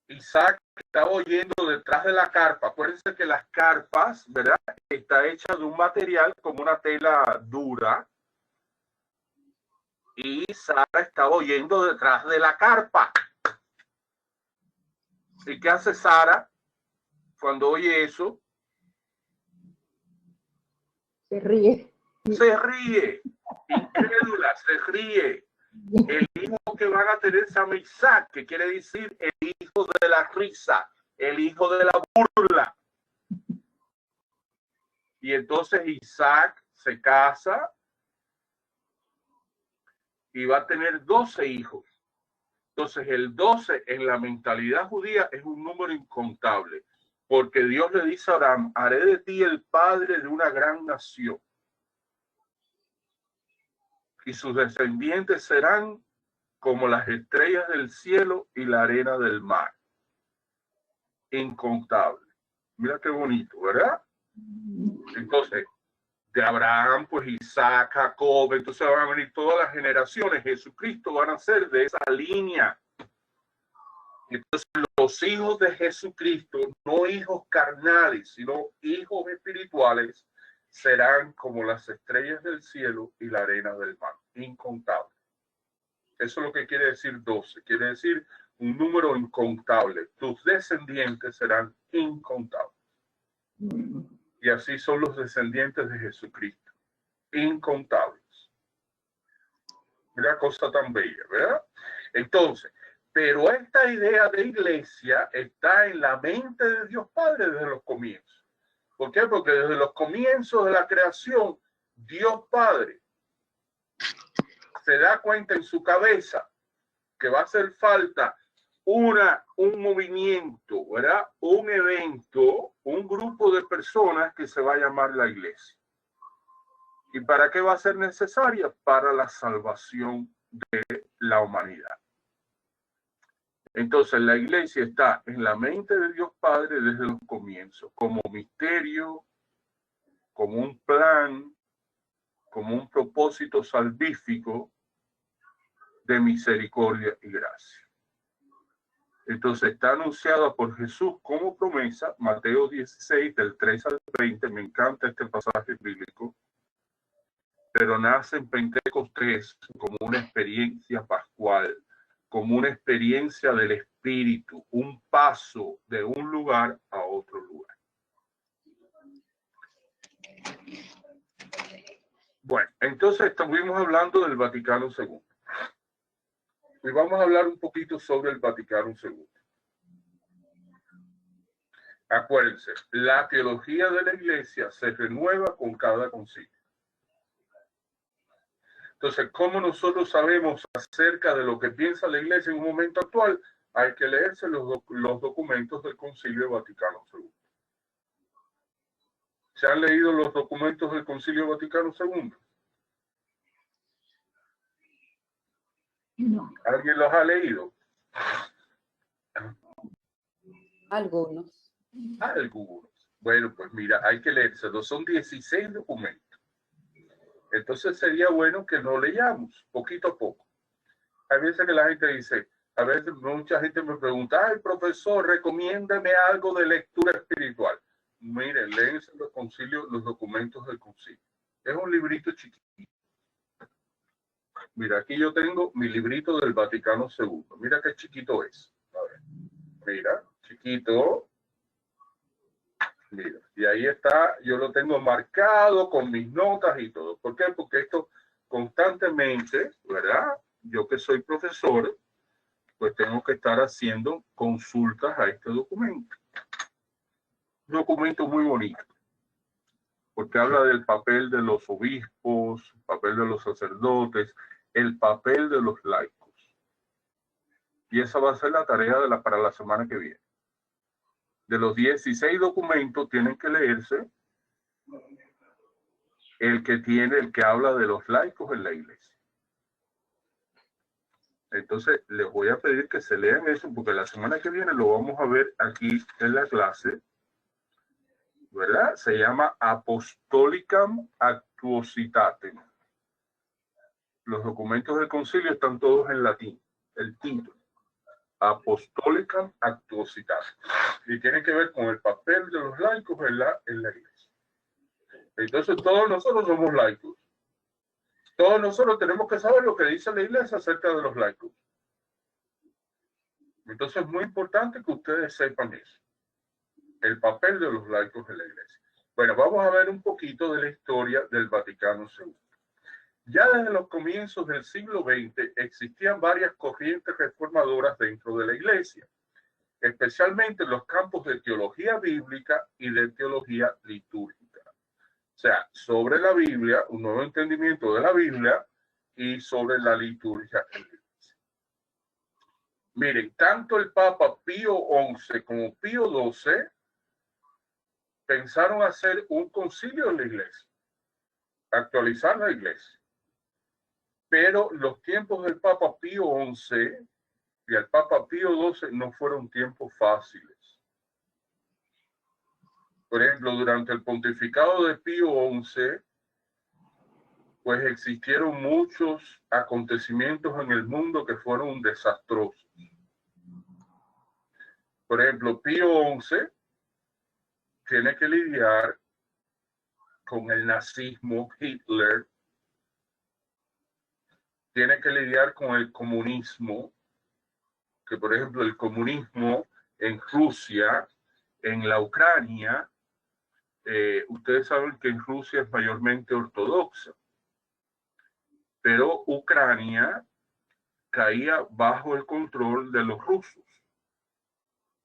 Isaac estaba oyendo detrás de la carpa. Acuérdense que las carpas, ¿verdad? Está hecha de un material como una tela dura. Y Sara estaba oyendo detrás de la carpa. ¿Y qué hace Sara cuando oye eso? Se ríe. Se ríe. Incrédula, se ríe. El hijo que van a tener se llama Isaac, que quiere decir el hijo de la risa, el hijo de la burla. Y entonces Isaac se casa y va a tener 12 hijos. Entonces el 12 en la mentalidad judía es un número incontable, porque Dios le dice a Abraham, haré de ti el padre de una gran nación. Y sus descendientes serán como las estrellas del cielo y la arena del mar. Incontable. Mira qué bonito, ¿verdad? Entonces, de Abraham, pues Isaac, Jacob, entonces van a venir todas las generaciones. Jesucristo van a ser de esa línea. Entonces, los hijos de Jesucristo, no hijos carnales, sino hijos espirituales, serán como las estrellas del cielo y la arena del mar. Incontable. Eso es lo que quiere decir 12. Quiere decir un número incontable. Tus descendientes serán incontables. Y así son los descendientes de Jesucristo. Incontables. Mira, cosa tan bella, ¿verdad? Entonces, pero esta idea de iglesia está en la mente de Dios Padre desde los comienzos. ¿Por qué? Porque desde los comienzos de la creación, Dios Padre se da cuenta en su cabeza que va a hacer falta un movimiento, ¿verdad? Un evento, un grupo de personas que se va a llamar la iglesia. ¿Y para qué va a ser necesaria? Para la salvación de la humanidad. Entonces la iglesia está en la mente de Dios Padre desde los comienzos, como misterio, como un plan, como un propósito salvífico de misericordia y gracia. Entonces está anunciada por Jesús como promesa, Mateo 16, del 3 al 20, me encanta este pasaje bíblico, pero nace en Pentecostés como una experiencia pascual, como una experiencia del Espíritu, un paso de un lugar a otro lugar. Bueno, entonces estuvimos hablando del Vaticano II. Y vamos a hablar un poquito sobre el Vaticano II. Acuérdense, la teología de la Iglesia se renueva con cada concilio. Entonces, ¿cómo nosotros sabemos acerca de lo que piensa la Iglesia en un momento actual? Hay que leerse los documentos del Concilio Vaticano II. ¿Se han leído los documentos del Concilio Vaticano II? No. ¿Alguien los ha leído? Algunos. Algunos. Bueno, pues mira, hay que leérselos. Son 16 documentos. Entonces sería bueno que lo leyamos poquito a poco. Hay veces que la gente dice, a veces mucha gente me pregunta, ay, profesor, recomiéndame algo de lectura espiritual. Miren, léense los documentos del concilio. Es un librito chiquitito. Mira, aquí yo tengo mi librito del Vaticano II. Mira qué chiquito es. A ver. Mira, chiquito. Mira, y ahí está, yo lo tengo marcado con mis notas y todo. ¿Por qué? Porque esto constantemente, ¿verdad? Yo que soy profesor, pues tengo que estar haciendo consultas a este documento. Un documento muy bonito, porque habla del papel de los obispos, el papel de los sacerdotes, el papel de los laicos. Y esa va a ser la tarea para la semana que viene. De los 16 documentos tienen que leerse el que habla de los laicos en la iglesia. Entonces les voy a pedir que se lean eso, porque la semana que viene lo vamos a ver aquí en la clase, ¿verdad? Se llama Apostolicam Actuositatem. Los documentos del concilio están todos en latín, el título. Apostolicam Actuositatem. Y tiene que ver con el papel de los laicos en la iglesia. Entonces todos nosotros somos laicos. Todos nosotros tenemos que saber lo que dice la iglesia acerca de los laicos. Entonces es muy importante que ustedes sepan eso. El papel de los laicos en la iglesia. Bueno, vamos a ver un poquito de la historia del Vaticano II. Ya desde los comienzos del siglo XX existían varias corrientes reformadoras dentro de la iglesia. especialmente en los campos de teología bíblica y de teología litúrgica. O sea, sobre la Biblia, un nuevo entendimiento de la Biblia y sobre la liturgia en la iglesia. Miren, tanto el Papa Pío XI como Pío XII pensaron hacer un concilio en la iglesia, actualizar la iglesia. Pero los tiempos del Papa Pío XI y el Papa Pío XII no fueron tiempos fáciles. Por ejemplo, durante el pontificado de Pío XI, pues existieron muchos acontecimientos en el mundo que fueron desastrosos. Por ejemplo, Pío XI tiene que lidiar con el nazismo, Hitler, tiene que lidiar con el comunismo, que por ejemplo el comunismo en Rusia, en la Ucrania, ustedes saben que en Rusia es mayormente ortodoxa, pero Ucrania caía bajo el control de los rusos.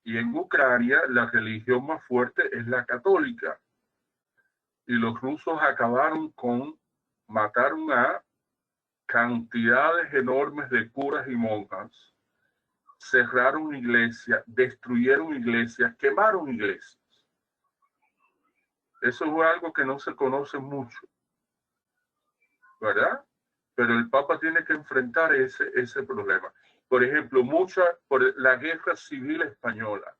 Y en Ucrania la religión más fuerte es la católica. Y los rusos mataron a cantidades enormes de curas y monjas, cerraron iglesias, destruyeron iglesias, quemaron iglesias. Eso es algo que no se conoce mucho, ¿verdad? Pero el Papa tiene que enfrentar ese problema. Por ejemplo, por la guerra civil española.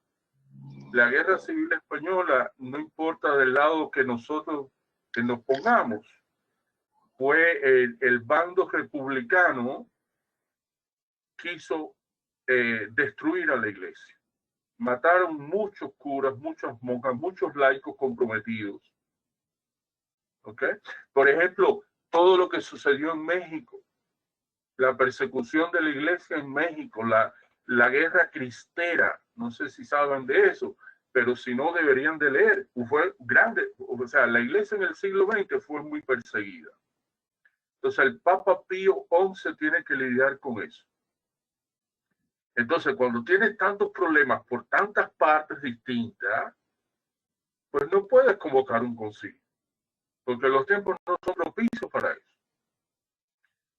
La guerra civil española, no importa del lado que nosotros nos pongamos, fue el bando republicano quiso destruir a la iglesia. Mataron muchos curas, muchas monjas, muchos laicos comprometidos. ¿Ok? Por ejemplo, todo lo que sucedió en México, la persecución de la iglesia en México, la guerra cristera, no sé si saben de eso, pero si no deberían de leer. Fue grande, o sea, la iglesia en el siglo XX fue muy perseguida. Entonces el Papa Pío XI tiene que lidiar con eso. Entonces, cuando tienes tantos problemas por tantas partes distintas, pues no puedes convocar un concilio, porque los tiempos no son propicios para eso.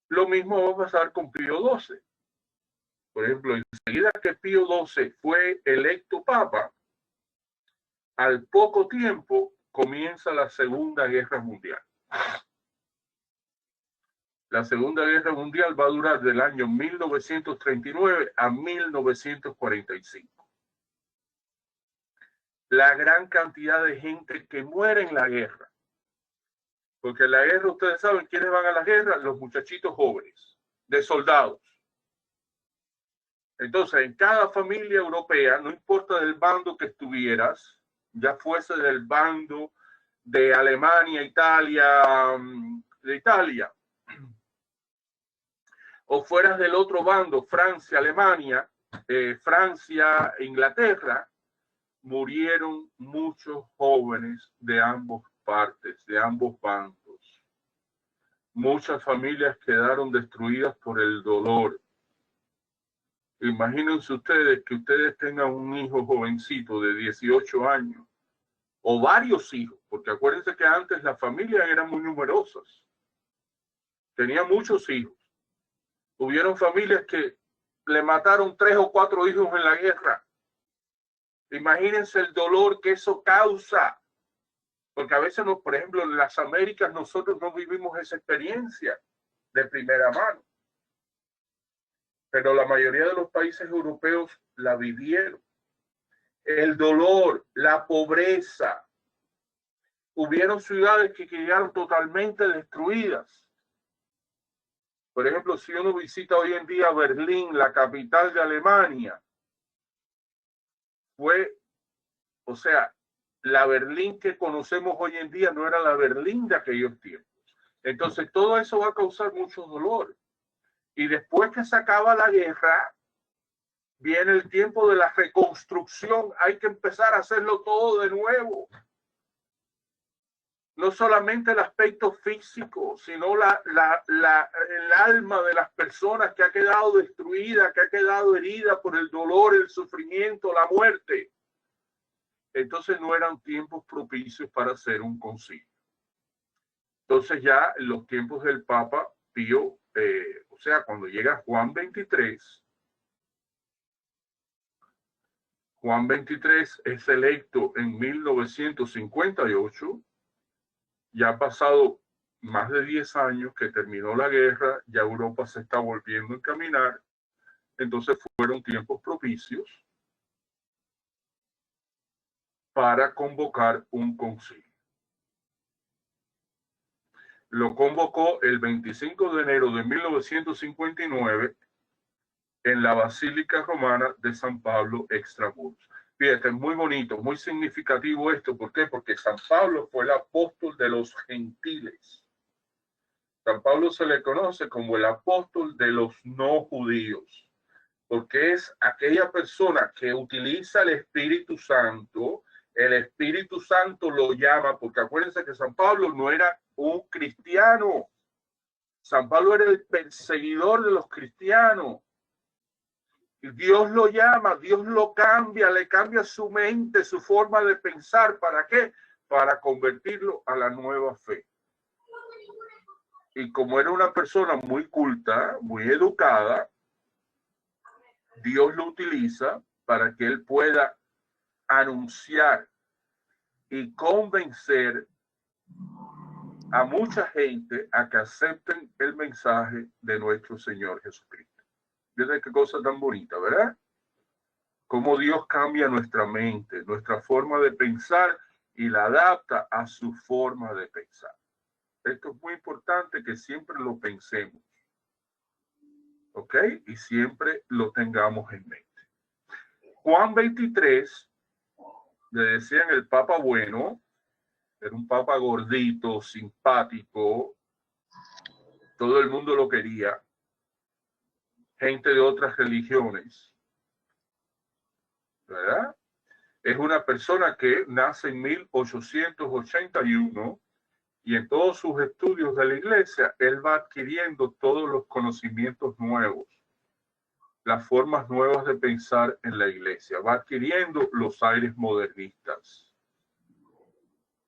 Lo mismo va a pasar con Pío XII. Por ejemplo, enseguida que Pío XII fue electo papa, al poco tiempo comienza la Segunda Guerra Mundial. La Segunda Guerra Mundial va a durar del año 1939 a 1945. La gran cantidad de gente que muere en la guerra. Porque en la guerra, ustedes saben quiénes van a la guerra, los muchachitos jóvenes, de soldados. Entonces, en cada familia europea, no importa del bando que estuvieras, ya fuese del bando de Alemania, de Italia, o fueras del otro bando, Francia, Alemania, Francia, Inglaterra, murieron muchos jóvenes de ambas partes, de ambos bandos. Muchas familias quedaron destruidas por el dolor. Imagínense ustedes que ustedes tengan un hijo jovencito de 18 años o varios hijos, porque acuérdense que antes las familias eran muy numerosas. Tenían muchos hijos. Hubieron familias que le mataron 3 o 4 hijos en la guerra. Imagínense el dolor que eso causa. Porque a veces, por ejemplo, en las Américas nosotros no vivimos esa experiencia de primera mano. Pero la mayoría de los países europeos la vivieron. El dolor, la pobreza. Hubieron ciudades que quedaron totalmente destruidas. Por ejemplo, si uno visita hoy en día Berlín, la capital de Alemania, o sea, la Berlín que conocemos hoy en día no era la Berlín de aquellos tiempos. Entonces, todo eso va a causar mucho dolor. Y después que se acaba la guerra, viene el tiempo de la reconstrucción. Hay que empezar a hacerlo todo de nuevo. no solamente el aspecto físico, sino el alma de las personas que ha quedado destruida, que ha quedado herida por el dolor, el sufrimiento, la muerte. Entonces no eran tiempos propicios para hacer un concilio. Entonces ya en los tiempos del Papa Pío, o sea, cuando llega Juan 23, Juan 23 es electo en 1958, ya ha pasado más de 10 años que terminó la guerra, ya Europa se está volviendo a encaminar, entonces fueron tiempos propicios para convocar un concilio. Lo convocó el 25 de enero de 1959 en la Basílica Romana de San Pablo Extramuros. Fíjate, es muy bonito, muy significativo esto. ¿Por qué? Porque San Pablo fue el apóstol de los gentiles. San Pablo se le conoce como el apóstol de los no judíos, porque es aquella persona que utiliza el Espíritu Santo. El Espíritu Santo lo llama, porque acuérdense que San Pablo no era un cristiano. San Pablo era el perseguidor de los cristianos. Dios lo llama, Dios lo cambia, le cambia su mente, su forma de pensar. ¿Para qué? Para convertirlo a la nueva fe. Y como era una persona muy culta, muy educada, Dios lo utiliza para que él pueda anunciar y convencer a mucha gente a que acepten el mensaje de nuestro Señor Jesucristo. Fíjate qué cosa tan bonita, ¿verdad? Cómo Dios cambia nuestra mente, nuestra forma de pensar y la adapta a su forma de pensar. Esto es muy importante que siempre lo pensemos, ¿ok? Y siempre lo tengamos en mente. Juan 23, le decían el Papa bueno, era un Papa gordito, simpático, todo el mundo lo quería, gente de otras religiones, ¿verdad? Es una persona que nace en 1881 y en todos sus estudios de la iglesia, él va adquiriendo todos los conocimientos nuevos, las formas nuevas de pensar en la iglesia, va adquiriendo los aires modernistas.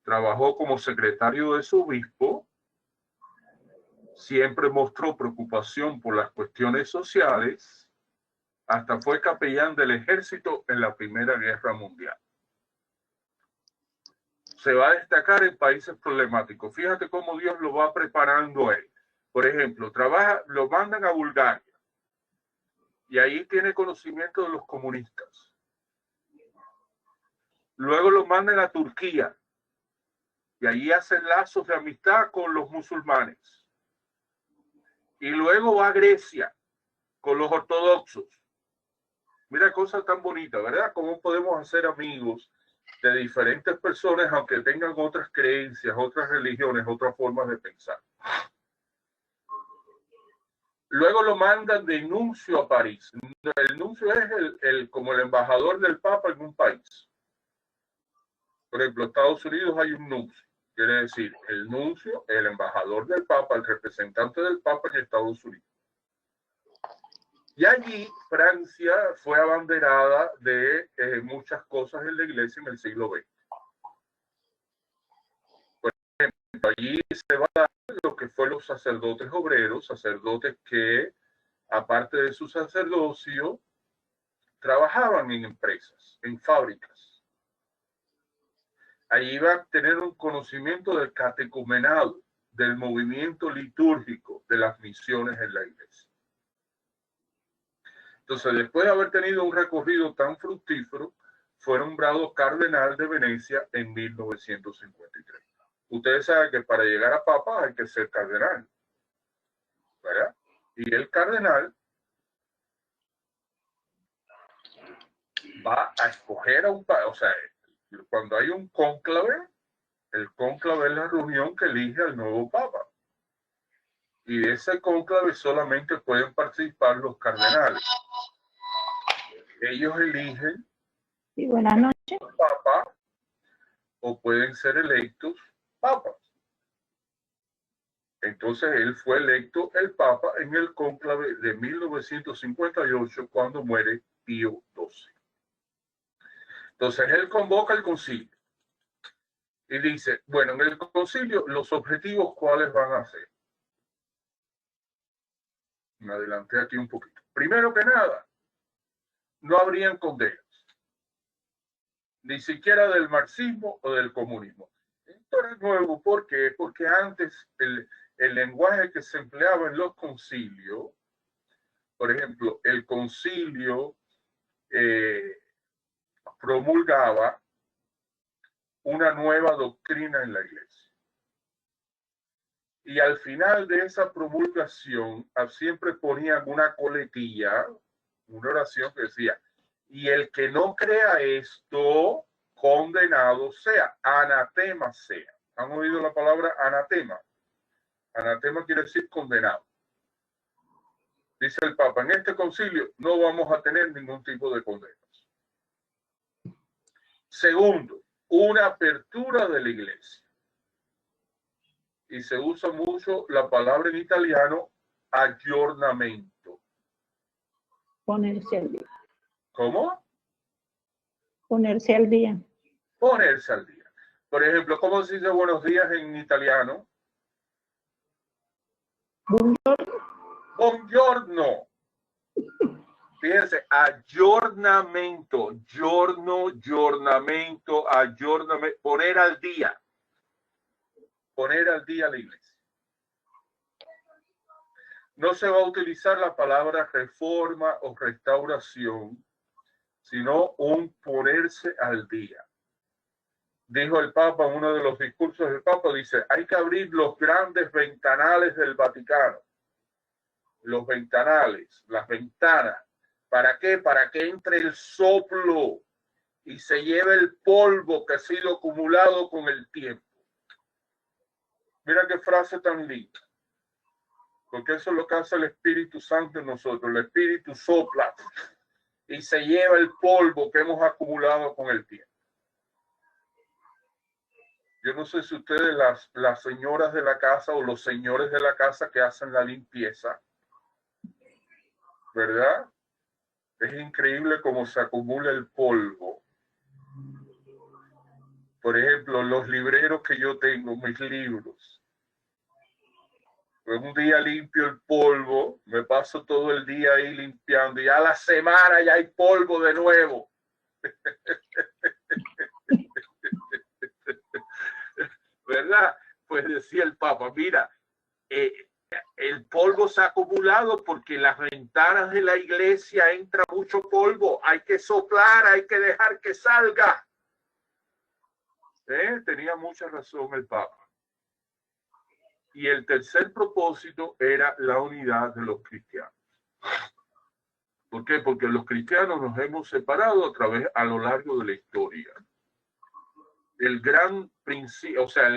Trabajó como secretario de su obispo, siempre mostró preocupación por las cuestiones sociales, hasta fue capellán del ejército en la Primera Guerra Mundial. Se va a destacar en países problemáticos. Fíjate cómo Dios lo va preparando a él. Por ejemplo, lo mandan a Bulgaria y ahí tiene conocimiento de los comunistas. Luego lo mandan a Turquía y allí hacen lazos de amistad con los musulmanes. Y luego va a Grecia con los ortodoxos. Mira, cosa tan bonita, ¿verdad? ¿Cómo podemos hacer amigos de diferentes personas, aunque tengan otras creencias, otras religiones, otras formas de pensar? Luego lo mandan de nuncio a París. El nuncio es como el embajador del Papa en un país. Por ejemplo, en Estados Unidos hay un nuncio. Quiere decir, el nuncio, el embajador del Papa, el representante del Papa en Estados Unidos. Y allí Francia fue abanderada de muchas cosas en la iglesia en el siglo XX. Por ejemplo, allí se va a dar lo que fue los sacerdotes obreros, sacerdotes que, aparte de su sacerdocio, trabajaban en empresas, en fábricas. Allí va a tener un conocimiento del catecumenado, del movimiento litúrgico, de las misiones en la iglesia. Entonces, después de haber tenido un recorrido tan fructífero, fue nombrado cardenal de Venecia en 1953. Ustedes saben que para llegar a papa hay que ser cardenal, ¿verdad? Y el cardenal va a escoger a un papa, o sea, cuando hay un cónclave, el cónclave es la reunión que elige al nuevo papa. Y de ese cónclave solamente pueden participar los cardenales. Ellos eligen Sí, buenas noches. papa o pueden ser electos papas. Entonces él fue electo el Papa en el cónclave de 1958 cuando muere Pío XII. Entonces él convoca el concilio y dice, bueno, en el concilio los objetivos cuáles van a ser. Me adelanté aquí un poquito. Primero que nada, no habrían condenas, ni siquiera del marxismo o del comunismo. Esto es nuevo, ¿por qué? Porque antes el lenguaje que se empleaba en los concilios, por ejemplo, el concilio promulgaba una nueva doctrina en la iglesia. Y al final de esa promulgación siempre ponían una coletilla, una oración que decía, y el que no crea esto, condenado sea, anatema sea. ¿Han oído la palabra anatema? Anatema quiere decir condenado. Dice el Papa, en este concilio no vamos a tener ningún tipo de condenas. Segundo, una apertura de la iglesia. Y se usa mucho la palabra en italiano aggiornamento. Ponerse al día. ¿Cómo? Ponerse al día. Ponerse al día. Por ejemplo, ¿cómo se dice buenos días en italiano? Buongiorno. Fíjense, aggiornamento, giornamento, aggiornamento, poner al día la iglesia. No se va a utilizar la palabra reforma o restauración, sino un ponerse al día. Dijo el Papa en uno de los discursos del Papa, dice, hay que abrir los grandes ventanales del Vaticano. Los ventanales, las ventanas. ¿Para qué? Para que entre el soplo y se lleve el polvo que ha sido acumulado con el tiempo. Mira qué frase tan linda. Porque eso es lo que hace el Espíritu Santo en nosotros. El Espíritu sopla y se lleva el polvo que hemos acumulado con el tiempo. Yo no sé si ustedes, las señoras de la casa o los señores de la casa que hacen la limpieza, ¿verdad? Es increíble cómo se acumula el polvo. Por ejemplo, los libreros que yo tengo, mis libros. Pues un día limpio el polvo, me paso todo el día ahí limpiando y a la semana ya hay polvo de nuevo. ¿Verdad? Pues decía el Papa, mira, el polvo se ha acumulado porque en las ventanas de la iglesia entra mucho polvo. Hay que soplar, hay que dejar que salga. Tenía mucha razón el Papa. Y el tercer propósito era la unidad de los cristianos. ¿Por qué? Porque los cristianos nos hemos separado a lo largo de la historia. El gran principio, o sea,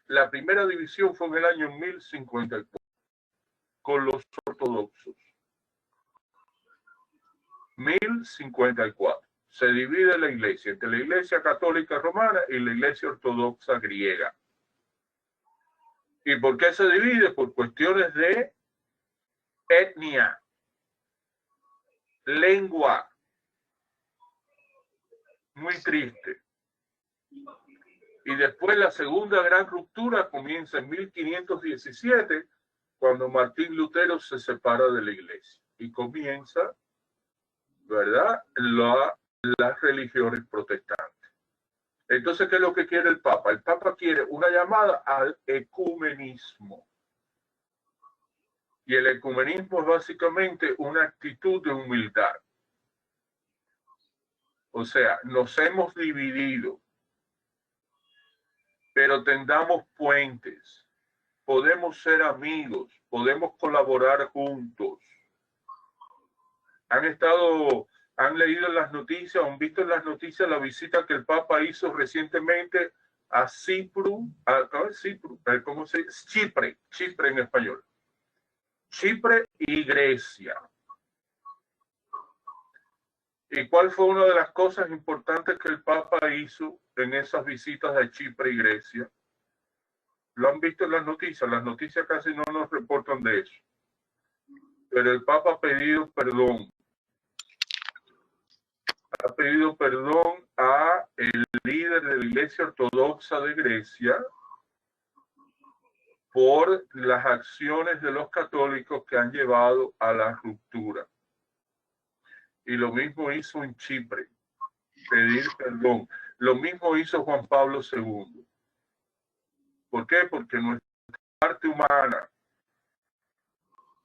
la primera división fue en el año 1054 con los ortodoxos. 1054. Se divide la iglesia entre la iglesia católica romana y la iglesia ortodoxa griega. ¿Y por qué se divide? Por cuestiones de etnia, lengua. Muy triste. Y después la segunda gran ruptura comienza en 1517, cuando Martín Lutero se separa de la iglesia. Y comienza, ¿verdad?, las religiones protestantes. Entonces, ¿qué es lo que quiere el Papa? El Papa quiere una llamada al ecumenismo. Y el ecumenismo es básicamente una actitud de humildad. O sea, nos hemos dividido, pero tendamos puentes. Podemos ser amigos, podemos colaborar juntos. Han leído en las noticias, han visto en las noticias la visita que el Papa hizo recientemente a Chipre en español. Chipre y Grecia. ¿Y cuál fue una de las cosas importantes que el Papa hizo en esas visitas a Chipre y Grecia? Lo han visto en las noticias casi no nos reportan de eso. Pero el Papa ha pedido perdón. Ha pedido perdón a el líder de la Iglesia Ortodoxa de Grecia por las acciones de los católicos que han llevado a la ruptura. Y lo mismo hizo en Chipre, pedir perdón. Lo mismo hizo Juan Pablo II. ¿Por qué? Porque nuestra parte humana,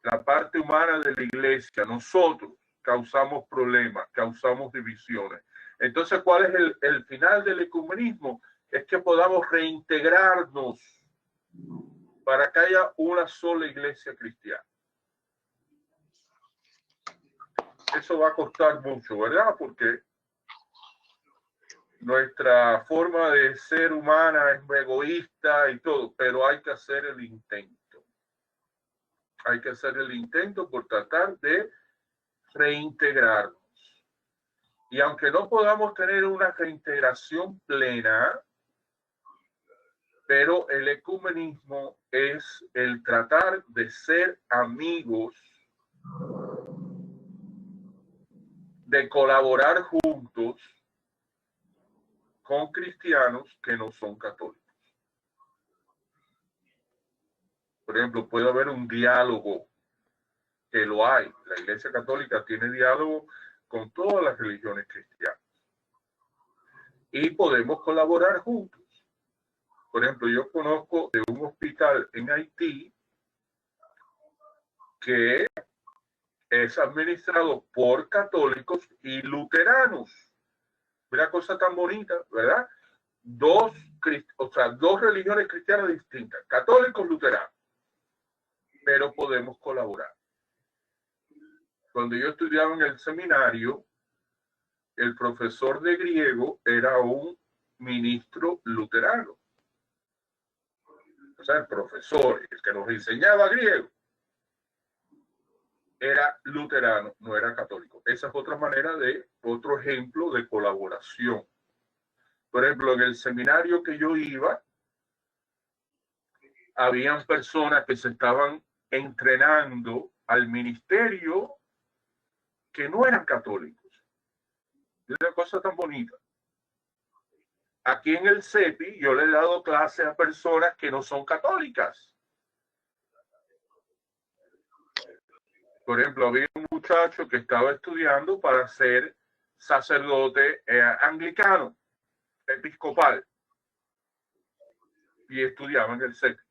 la parte humana de la Iglesia, nosotros causamos problemas, causamos divisiones. Entonces, ¿cuál es el final del ecumenismo? Es que podamos reintegrarnos para que haya una sola iglesia cristiana. Eso va a costar mucho, ¿verdad? Porque nuestra forma de ser humana es egoísta y todo, pero hay que hacer el intento. Hay que hacer el intento por tratar de reintegrarnos. Y aunque no podamos tener una reintegración plena, pero el ecumenismo es el tratar de ser amigos, de colaborar juntos con cristianos que no son católicos. Por ejemplo, puede haber un diálogo, que lo hay. La Iglesia Católica tiene diálogo con todas las religiones cristianas. Y podemos colaborar juntos. Por ejemplo, yo conozco de un hospital en Haití que es administrado por católicos y luteranos. Una cosa tan bonita, ¿verdad? Dos religiones cristianas distintas, católicos, luteranos, pero podemos colaborar. Cuando yo estudiaba en el seminario, el profesor de griego era un ministro luterano. O sea, el profesor, el que nos enseñaba griego, era luterano, no era católico. Esa es otra manera otro ejemplo de colaboración. Por ejemplo, en el seminario que yo iba, habían personas que se estaban entrenando al ministerio que no eran católicos. Es una cosa tan bonita. Aquí en el CEPI yo le he dado clases a personas que no son católicas. Por ejemplo, había un muchacho que estaba estudiando para ser sacerdote anglicano, episcopal, y estudiaba en el CEPI.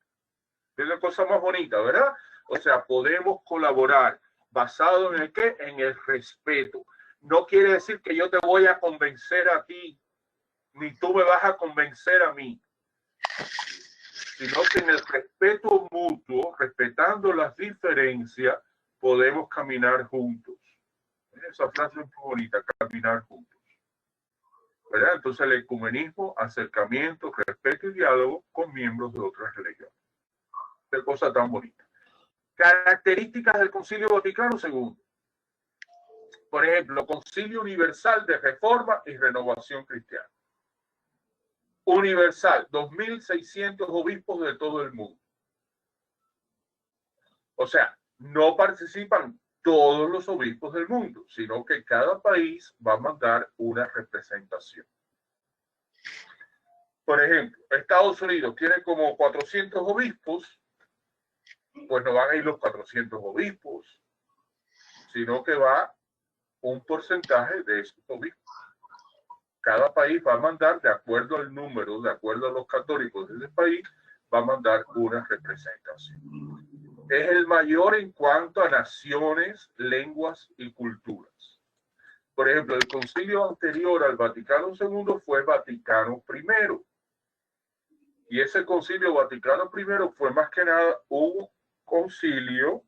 Es la cosa más bonita, ¿verdad? O sea, podemos colaborar basado en el qué, en el respeto. No quiere decir que yo te voy a convencer a ti, ni tú me vas a convencer a mí, sino que en el respeto mutuo, respetando las diferencias, podemos caminar juntos. Esa frase es muy bonita, caminar juntos. ¿Verdad? Entonces el ecumenismo, acercamiento, respeto y diálogo con miembros de otras religiones. Qué cosa tan bonita. Características del Concilio Vaticano II. Por ejemplo, Concilio Universal de Reforma y Renovación Cristiana. Universal, 2.600 obispos de todo el mundo. O sea, no participan todos los obispos del mundo, sino que cada país va a mandar una representación. Por ejemplo, Estados Unidos tiene como 400 obispos, pues no van a ir los 400 obispos, sino que va un porcentaje de esos obispos. Cada país va a mandar, de acuerdo al número, de acuerdo a los católicos de ese país, va a mandar una representación. Es el mayor en cuanto a naciones, lenguas y culturas. Por ejemplo, el concilio anterior al Vaticano II fue Vaticano I. Y ese concilio Vaticano I fue más que nada un concilio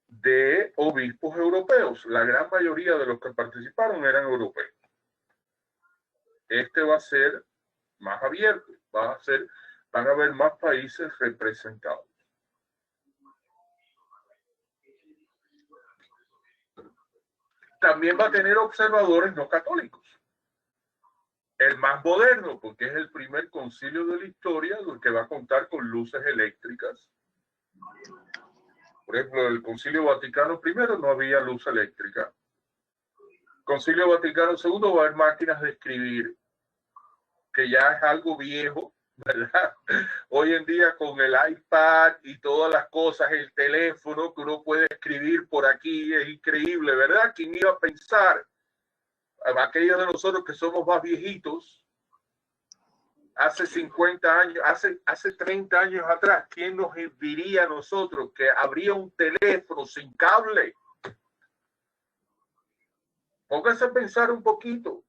de obispos europeos. La gran mayoría de los que participaron eran europeos. Este va a ser más abierto, van a haber más países representados. También va a tener observadores no católicos. el más moderno, porque es el primer concilio de la historia que va a contar con luces eléctricas. Por ejemplo, el Concilio Vaticano I no había luz eléctrica. Concilio Vaticano II va a haber máquinas de escribir, que ya es algo viejo, ¿verdad? Hoy en día con el iPad y todas las cosas, el teléfono que uno puede escribir por aquí, es increíble, ¿verdad? ¿Quién iba a pensar? Aquellos de nosotros que somos más viejitos, hace 50 años, hace 30 años atrás, ¿quién nos diría a nosotros que habría un teléfono sin cable? Pónganse a pensar un poquito.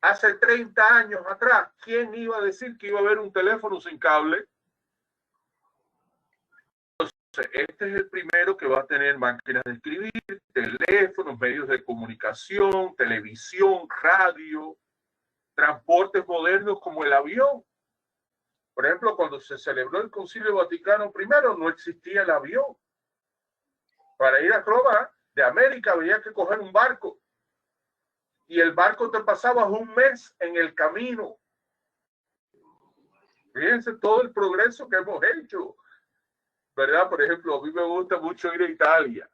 Hace 30 años atrás, ¿quién iba a decir que iba a haber un teléfono sin cable? Entonces, este es el primero que va a tener máquinas de escribir, teléfonos, medios de comunicación, televisión, radio, transportes modernos como el avión. Por ejemplo, cuando se celebró el Concilio Vaticano I, no existía el avión. Para ir a Roma, de América, había que coger un barco. Y el barco te pasaba un mes en el camino. Fíjense todo el progreso que hemos hecho, ¿verdad? Por ejemplo, a mí me gusta mucho ir a Italia,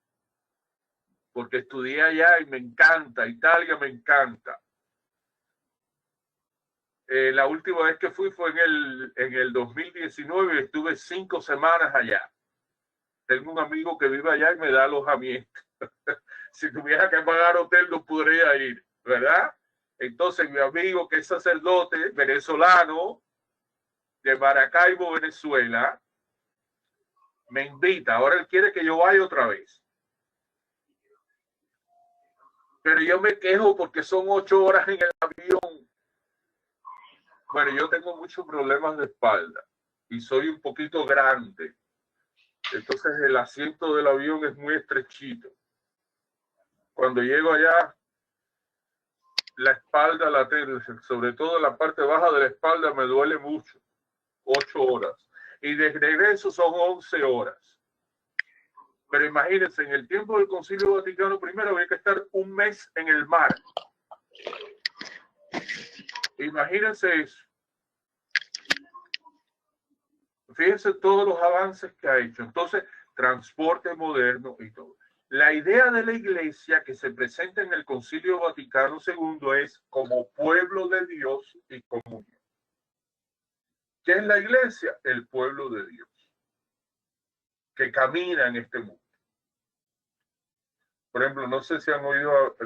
porque estudié allá y me encanta. Italia me encanta. La última vez que fui fue en el 2019, estuve 5 semanas allá. Tengo un amigo que vive allá y me da alojamiento. Si tuviera que pagar hotel, no podría ir, ¿verdad? Entonces, mi amigo que es sacerdote venezolano de Maracaibo, Venezuela, me invita. Ahora él quiere que yo vaya otra vez. Pero yo me quejo porque son 8 horas en el avión. Bueno, yo tengo muchos problemas de espalda y soy un poquito grande. Entonces el asiento del avión es muy estrechito. Cuando llego allá, la espalda, sobre todo la parte baja de la espalda, me duele mucho. 8 horas. Y de regreso son 11 horas. Pero imagínense, en el tiempo del Concilio Vaticano I había que estar un mes en el mar. Imagínense eso. Fíjense todos los avances que ha hecho. Entonces, transporte moderno y todo. La idea de la iglesia que se presenta en el Concilio Vaticano II es como pueblo de Dios y comunión. ¿Qué es la iglesia? El pueblo de Dios que camina en este mundo. Por ejemplo, no sé si han oído,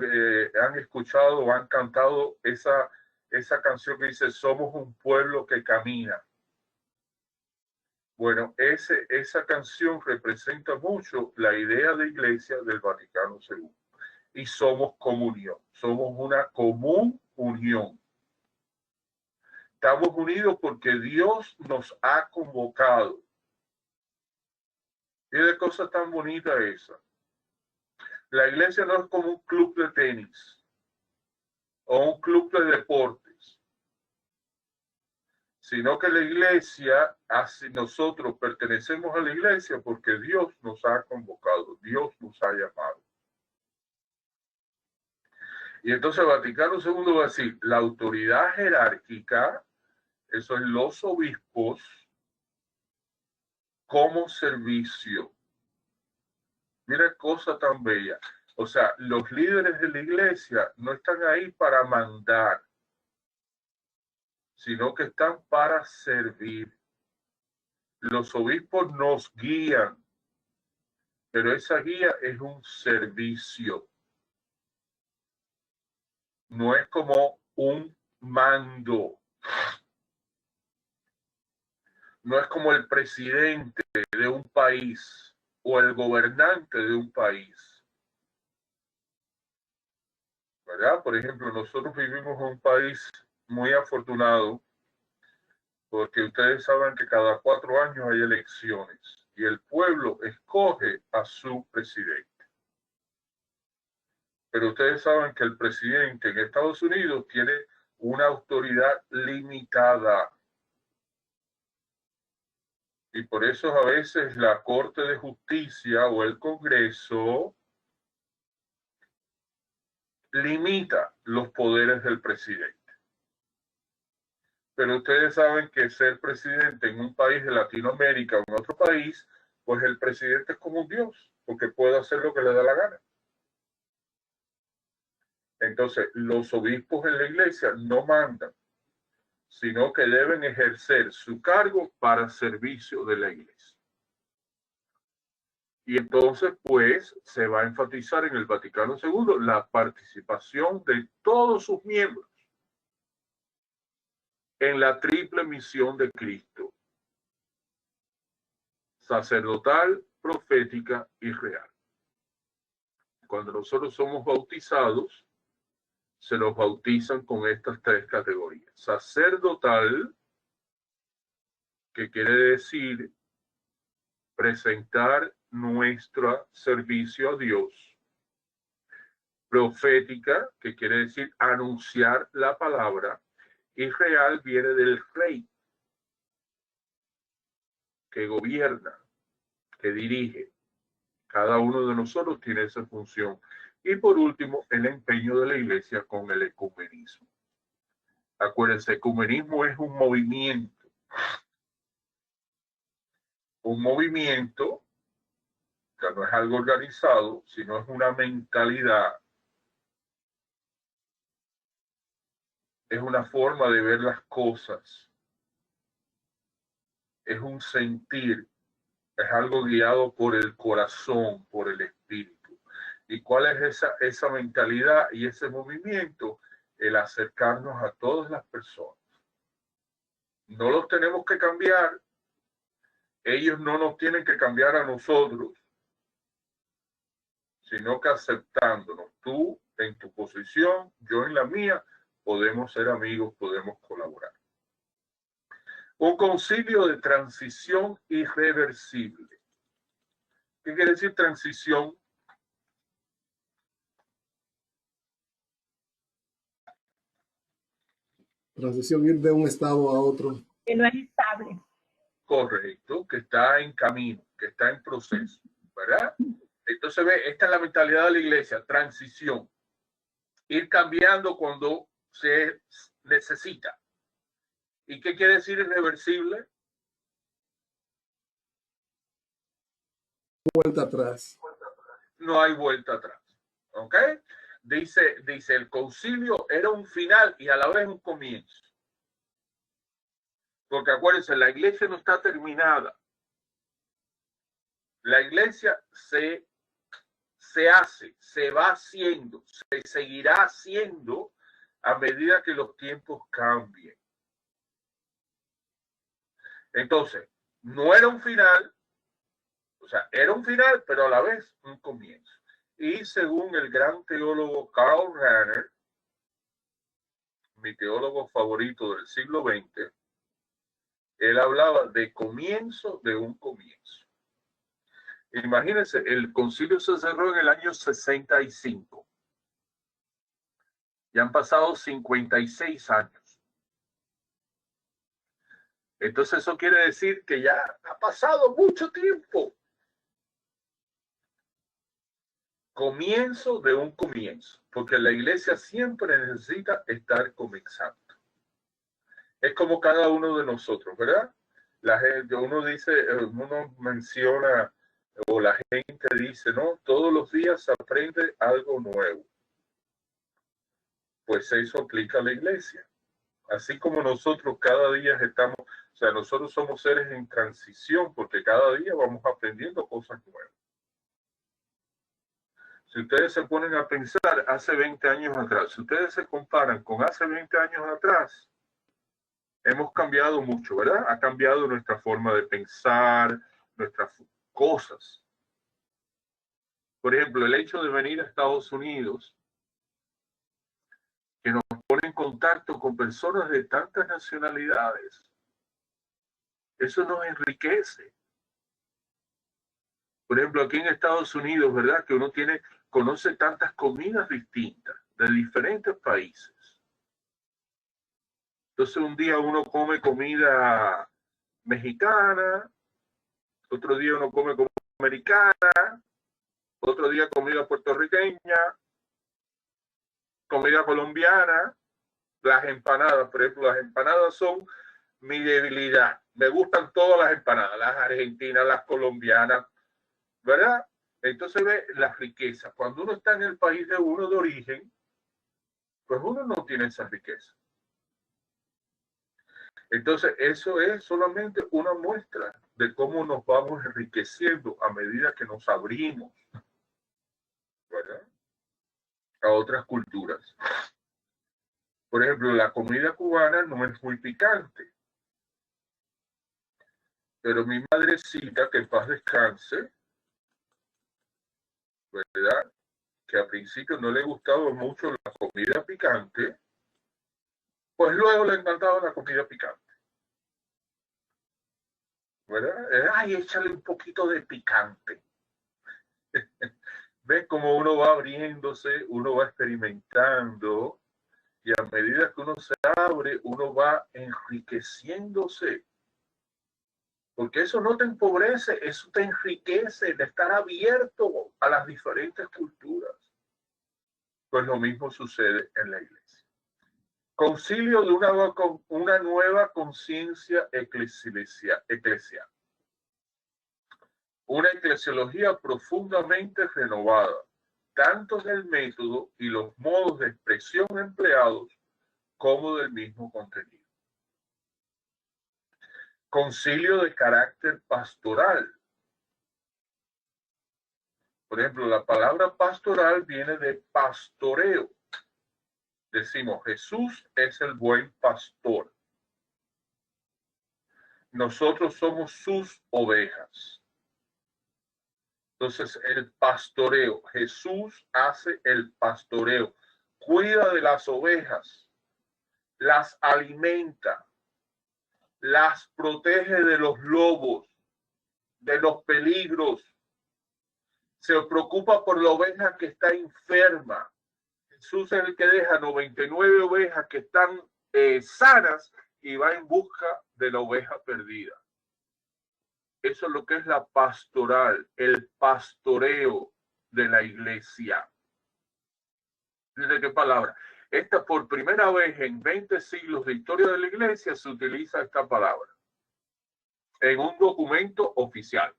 han escuchado o han cantado esa canción que dice somos un pueblo que camina. Bueno, esa canción representa mucho la idea de iglesia del Vaticano II. Y somos comunión, somos una común unión. Estamos unidos porque Dios nos ha convocado. Y de cosa tan bonita esa. La iglesia no es como un club de tenis o un club de deportes, sino que la iglesia, nosotros pertenecemos a la iglesia porque Dios nos ha convocado, Dios nos ha llamado. Y entonces Vaticano II va a decir, la autoridad jerárquica, eso es los obispos, como servicio. Mira cosa tan bella. O sea, los líderes de la iglesia no están ahí para mandar, sino que están para servir. Los obispos nos guían, pero esa guía es un servicio. No es como un mando. No es como el presidente de un país o el gobernante de un país. ¿Verdad? Por ejemplo, nosotros vivimos en un país muy afortunado porque ustedes saben que cada 4 años hay elecciones y el pueblo escoge a su presidente. Pero ustedes saben que el presidente en Estados Unidos tiene una autoridad limitada. Y por eso a veces la Corte de Justicia o el Congreso limita los poderes del presidente. Pero ustedes saben que ser presidente en un país de Latinoamérica o en otro país, pues el presidente es como un dios, porque puede hacer lo que le da la gana. Entonces, los obispos en la iglesia no mandan, sino que deben ejercer su cargo para servicio de la iglesia. Y entonces, pues, se va a enfatizar en el Vaticano II la participación de todos sus miembros en la triple misión de Cristo: sacerdotal, profética y real. Cuando nosotros somos bautizados, se nos bautizan con estas tres categorías: sacerdotal, que quiere decir presentar nuestro servicio a Dios; profética, que quiere decir anunciar la palabra; y real viene del rey, que gobierna, que dirige. Cada uno de nosotros tiene esa función. Y por último, el empeño de la iglesia con el ecumenismo. Acuérdense, ecumenismo es un movimiento. Un movimiento que no es algo organizado, sino es una mentalidad. Es una forma de ver las cosas. Es un sentir. Es algo guiado por el corazón, por el espíritu. ¿Y cuál es esa mentalidad y ese movimiento? El acercarnos a todas las personas. No los tenemos que cambiar. Ellos no nos tienen que cambiar a nosotros, sino que aceptándonos, tú en tu posición, yo en la mía, podemos ser amigos, podemos colaborar. Un concilio de transición irreversible. ¿Qué quiere decir transición? Transición, ir de un estado a otro. Que no es estable. Correcto, que está en camino, que está en proceso, ¿verdad? Entonces, ve, esta es la mentalidad de la iglesia: transición. Ir cambiando cuando se necesita. ¿Y qué quiere decir irreversible? Vuelta atrás. No hay vuelta atrás. ¿Ok? Dice, el concilio era un final y a la vez un comienzo. Porque acuérdense, la iglesia no está terminada. La iglesia se hace, se va haciendo, se seguirá haciendo a medida que los tiempos cambien. Entonces, no era un final, o sea, era un final, pero a la vez un comienzo. Y según el gran teólogo Karl Rahner, mi teólogo favorito del siglo XX, él hablaba de comienzo de un comienzo. Imagínense, el concilio se cerró en el año 65. Ya han pasado 56 años. Entonces eso quiere decir que ya ha pasado mucho tiempo. Comienzo de un comienzo, porque la iglesia siempre necesita estar comenzando. Es como cada uno de nosotros, ¿verdad? La gente, uno dice, uno menciona, o la gente dice, ¿no? Todos los días se aprende algo nuevo. Pues eso aplica a la iglesia. Así como nosotros cada día estamos, o sea, nosotros somos seres en transición, porque cada día vamos aprendiendo cosas nuevas. Si ustedes se ponen a pensar hace 20 años atrás, si ustedes se comparan con hace 20 años atrás, hemos cambiado mucho, ¿verdad? Ha cambiado nuestra forma de pensar, nuestras cosas. Por ejemplo, el hecho de venir a Estados Unidos, que nos pone en contacto con personas de tantas nacionalidades, eso nos enriquece. Por ejemplo, aquí en Estados Unidos, ¿verdad? Que uno conoce tantas comidas distintas de diferentes países. Entonces un día uno come comida mexicana, otro día uno come comida americana, otro día comida puertorriqueña, comida colombiana, Las empanadas, por ejemplo, las empanadas son mi debilidad. Me gustan todas las empanadas, las argentinas, las colombianas, ¿verdad? Entonces ve la riqueza. Cuando uno está en el país de uno de origen, pues uno no tiene esa riqueza. Entonces eso es solamente una muestra de cómo nos vamos enriqueciendo a medida que nos abrimos, ¿verdad?, a otras culturas. Por ejemplo, la comida cubana no es muy picante, pero mi madrecita, que en paz descanse, ¿verdad?, que al principio no le gustaba mucho la comida picante, pues luego le encantaba la comida picante, ¿verdad? Ay, échale un poquito de picante. ¿Ves cómo uno va abriéndose, uno va experimentando, y a medida que uno se abre, uno va enriqueciéndose? Porque eso no te empobrece, eso te enriquece, de estar abierto a las diferentes culturas. Pues lo mismo sucede en la iglesia. Concilio de una nueva conciencia eclesial. Una eclesiología profundamente renovada, tanto del método y los modos de expresión empleados, como del mismo contenido. Concilio de carácter pastoral. Por ejemplo, la palabra pastoral viene de pastoreo. Decimos, Jesús es el buen pastor. Nosotros somos sus ovejas. Entonces, el pastoreo. Jesús hace el pastoreo. Cuida de las ovejas. Las alimenta. Las protege de los lobos, de los peligros. Se preocupa por la oveja que está enferma. Jesús es el que deja 99 ovejas que están sanas y va en busca de la oveja perdida. Eso es lo que es la pastoral, el pastoreo de la iglesia. ¿De qué palabra? Esta, por primera vez en 20 siglos de historia de la iglesia, se utiliza esta palabra en un documento oficial.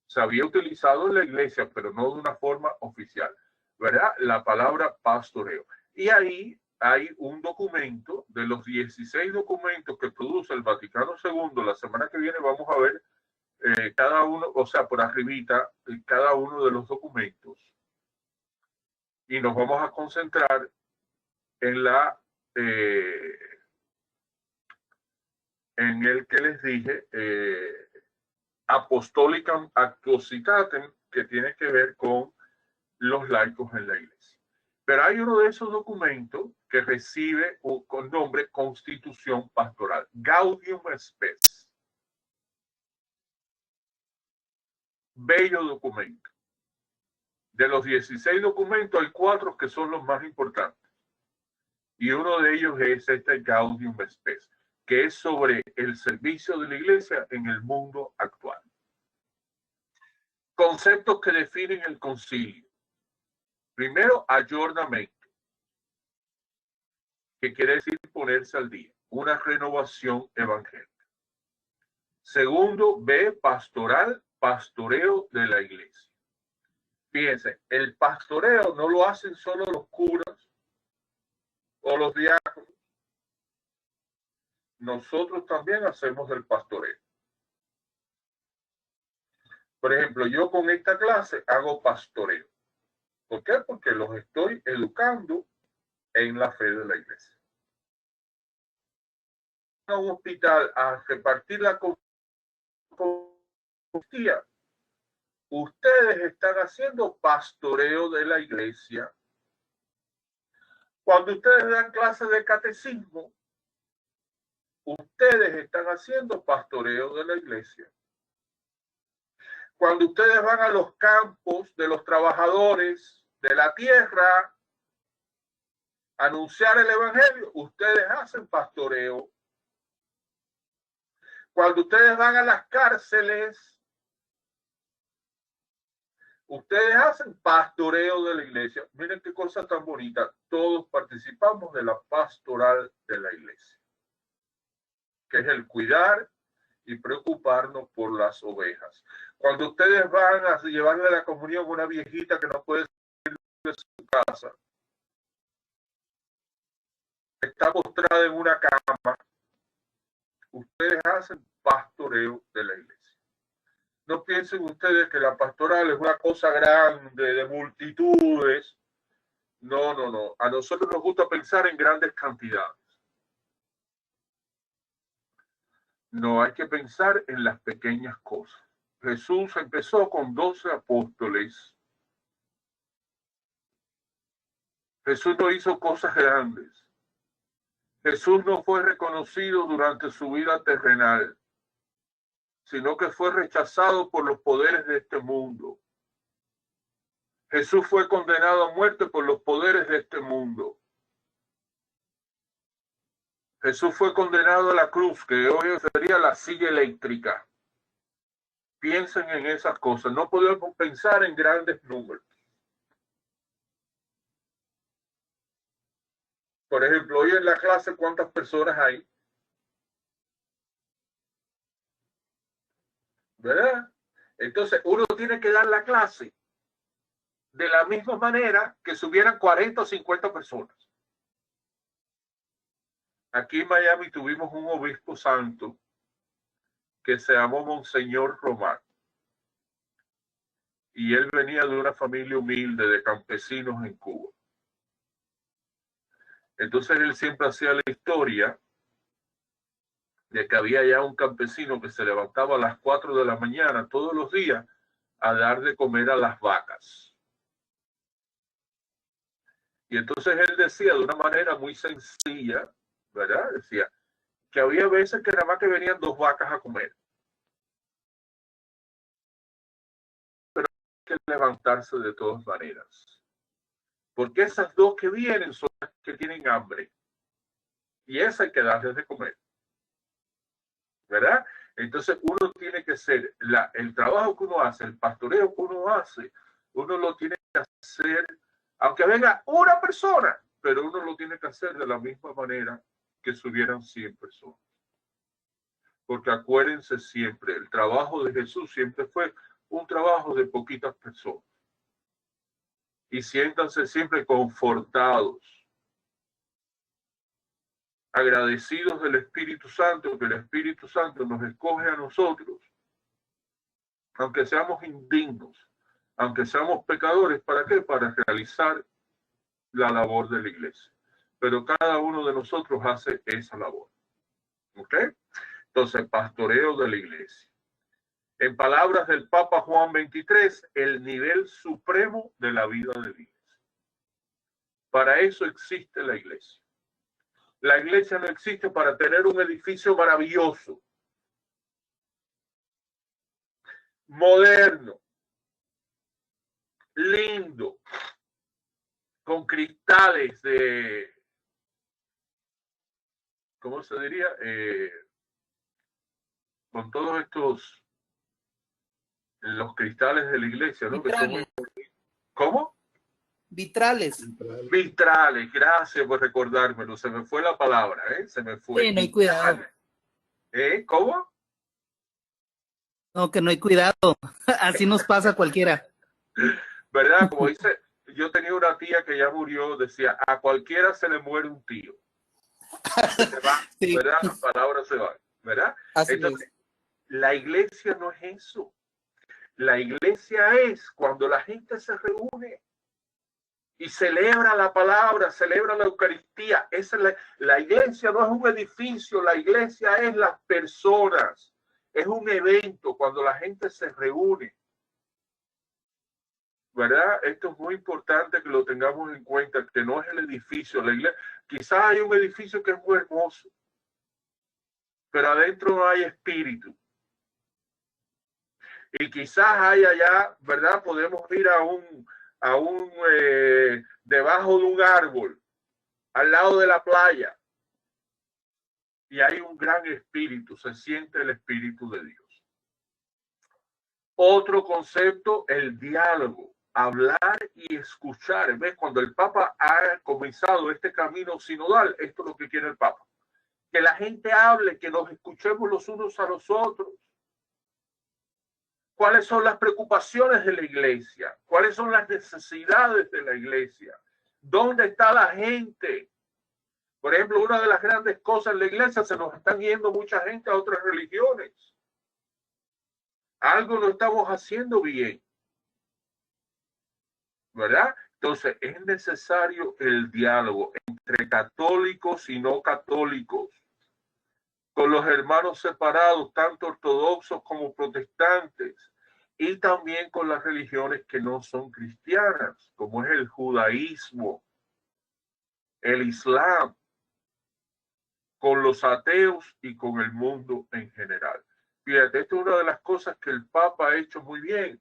Se había utilizado en la iglesia, pero no de una forma oficial, ¿verdad? La palabra pastoreo. Y ahí hay un documento de los 16 documentos que produce el Vaticano II. La semana que viene vamos a ver cada uno, o sea, por arribita, cada uno de los documentos. Y nos vamos a concentrar en en el que les dije, Apostolicam Actuositatem, que tiene que ver con los laicos en la iglesia. Pero hay uno de esos documentos que recibe con nombre Constitución Pastoral, Gaudium Spes. Bello documento. De los 16 documentos hay 4 que son los más importantes. Y uno de ellos es este Gaudium Spes, que es sobre el servicio de la iglesia en el mundo actual. Conceptos que definen el concilio. Primero, aggiornamento, que quiere decir ponerse al día, una renovación evangélica. Segundo, B, pastoral, pastoreo de la iglesia. Fíjense, el pastoreo no lo hacen solo los curas o los diáconos. Nosotros también hacemos el pastoreo. Por ejemplo, yo con esta clase hago pastoreo. ¿Por qué? Porque los estoy educando en la fe de la iglesia. A un hospital a repartir la Eucaristía. Ustedes están haciendo pastoreo de la iglesia. Cuando ustedes dan clases de catecismo, ustedes están haciendo pastoreo de la iglesia. Cuando ustedes van a los campos de los trabajadores de la tierra a anunciar el evangelio, ustedes hacen pastoreo. Cuando ustedes van a las cárceles, Ustedes hacen pastoreo de la iglesia. Miren qué cosa tan bonita. Todos participamos de la pastoral de la iglesia, que es el cuidar y preocuparnos por las ovejas. Cuando ustedes van a llevarle la comunión a una viejita que no puede salir de su casa, está postrada en una cama, ustedes hacen pastoreo de la iglesia. No piensen ustedes que la pastoral es una cosa grande, de multitudes. No, no, no. A nosotros nos gusta pensar en grandes cantidades. No, hay que pensar en las pequeñas cosas. Jesús empezó con 12 apóstoles. Jesús no hizo cosas grandes. Jesús no fue reconocido durante su vida terrenal, sino que fue rechazado por los poderes de este mundo. Jesús fue condenado a muerte por los poderes de este mundo. Jesús fue condenado a la cruz, que hoy sería la silla eléctrica. Piensen en esas cosas. No podemos pensar en grandes números. Por ejemplo, hoy en la clase, ¿cuántas personas hay? ¿Verdad? Entonces, uno tiene que dar la clase de la misma manera que si hubieran 40 o 50 personas. Aquí en Miami tuvimos un obispo santo que se llamó Monseñor Román. Y él venía de una familia humilde de campesinos en Cuba. Entonces él siempre hacía la historia de que había ya un campesino que se levantaba a las 4 de la mañana todos los días a dar de comer a las vacas. Y entonces él decía de una manera muy sencilla, ¿verdad? Decía que había veces que nada más que venían 2 vacas a comer. Pero hay que levantarse de todas maneras. Porque esas 2 que vienen son las que tienen hambre. Y esas hay que darles de comer. ¿Verdad? Entonces uno tiene que ser, el trabajo que uno hace, el pastoreo que uno hace, uno lo tiene que hacer, aunque venga una persona, pero uno lo tiene que hacer de la misma manera que si hubieran 100 personas. Porque acuérdense siempre, el trabajo de Jesús siempre fue un trabajo de poquitas personas. Y siéntanse siempre confortados, agradecidos del Espíritu Santo, que el Espíritu Santo nos escoge a nosotros, aunque seamos indignos, aunque seamos pecadores. ¿Para qué? Para realizar la labor de la iglesia. Pero cada uno de nosotros hace esa labor. ¿Ok? Entonces, pastoreo de la iglesia. En palabras del Papa Juan XXIII, el nivel supremo de la vida de la iglesia. Para eso existe la iglesia. La iglesia no existe para tener un edificio maravilloso, moderno, lindo, con cristales de, ¿cómo se diría? Con todos estos, los cristales de la iglesia, ¿no? Que son muy... ¿Cómo? Vitrales. Vitrales, gracias por recordármelo, se me fue la palabra, se me fue. Sí, no hay cuidado. ¿Cómo? No, que no hay cuidado. Así nos pasa a cualquiera. ¿Verdad? Como dice, yo tenía una tía que ya murió, decía, a cualquiera se le muere un tío. Se va, sí. ¿Verdad? Las palabras se van, ¿verdad? Así entonces, es. La iglesia no es eso. La iglesia es cuando la gente se reúne y celebra la palabra, celebra la Eucaristía. Esa es la iglesia no es un edificio, la iglesia es las personas. Es un evento cuando la gente se reúne. ¿Verdad? Esto es muy importante que lo tengamos en cuenta, que no es el edificio. La iglesia, quizás hay un edificio que es muy hermoso, pero adentro no hay espíritu. Y quizás hay allá, ¿verdad? Podemos ir debajo de un árbol, al lado de la playa, y hay un gran espíritu, se siente el espíritu de Dios. Otro concepto, el diálogo, hablar y escuchar. ¿Ves? Cuando el Papa ha comenzado este camino sinodal, esto es lo que quiere el Papa. Que la gente hable, que nos escuchemos los unos a los otros. ¿Cuáles son las preocupaciones de la iglesia? ¿Cuáles son las necesidades de la iglesia? ¿Dónde está la gente? Por ejemplo, una de las grandes cosas en la iglesia, se nos están yendo mucha gente a otras religiones. Algo no estamos haciendo bien, ¿verdad? Entonces, es necesario el diálogo entre católicos y no católicos, con los hermanos separados, tanto ortodoxos como protestantes, y también con las religiones que no son cristianas, como es el judaísmo, el islam, con los ateos y con el mundo en general. Fíjate, esto es una de las cosas que el Papa ha hecho muy bien.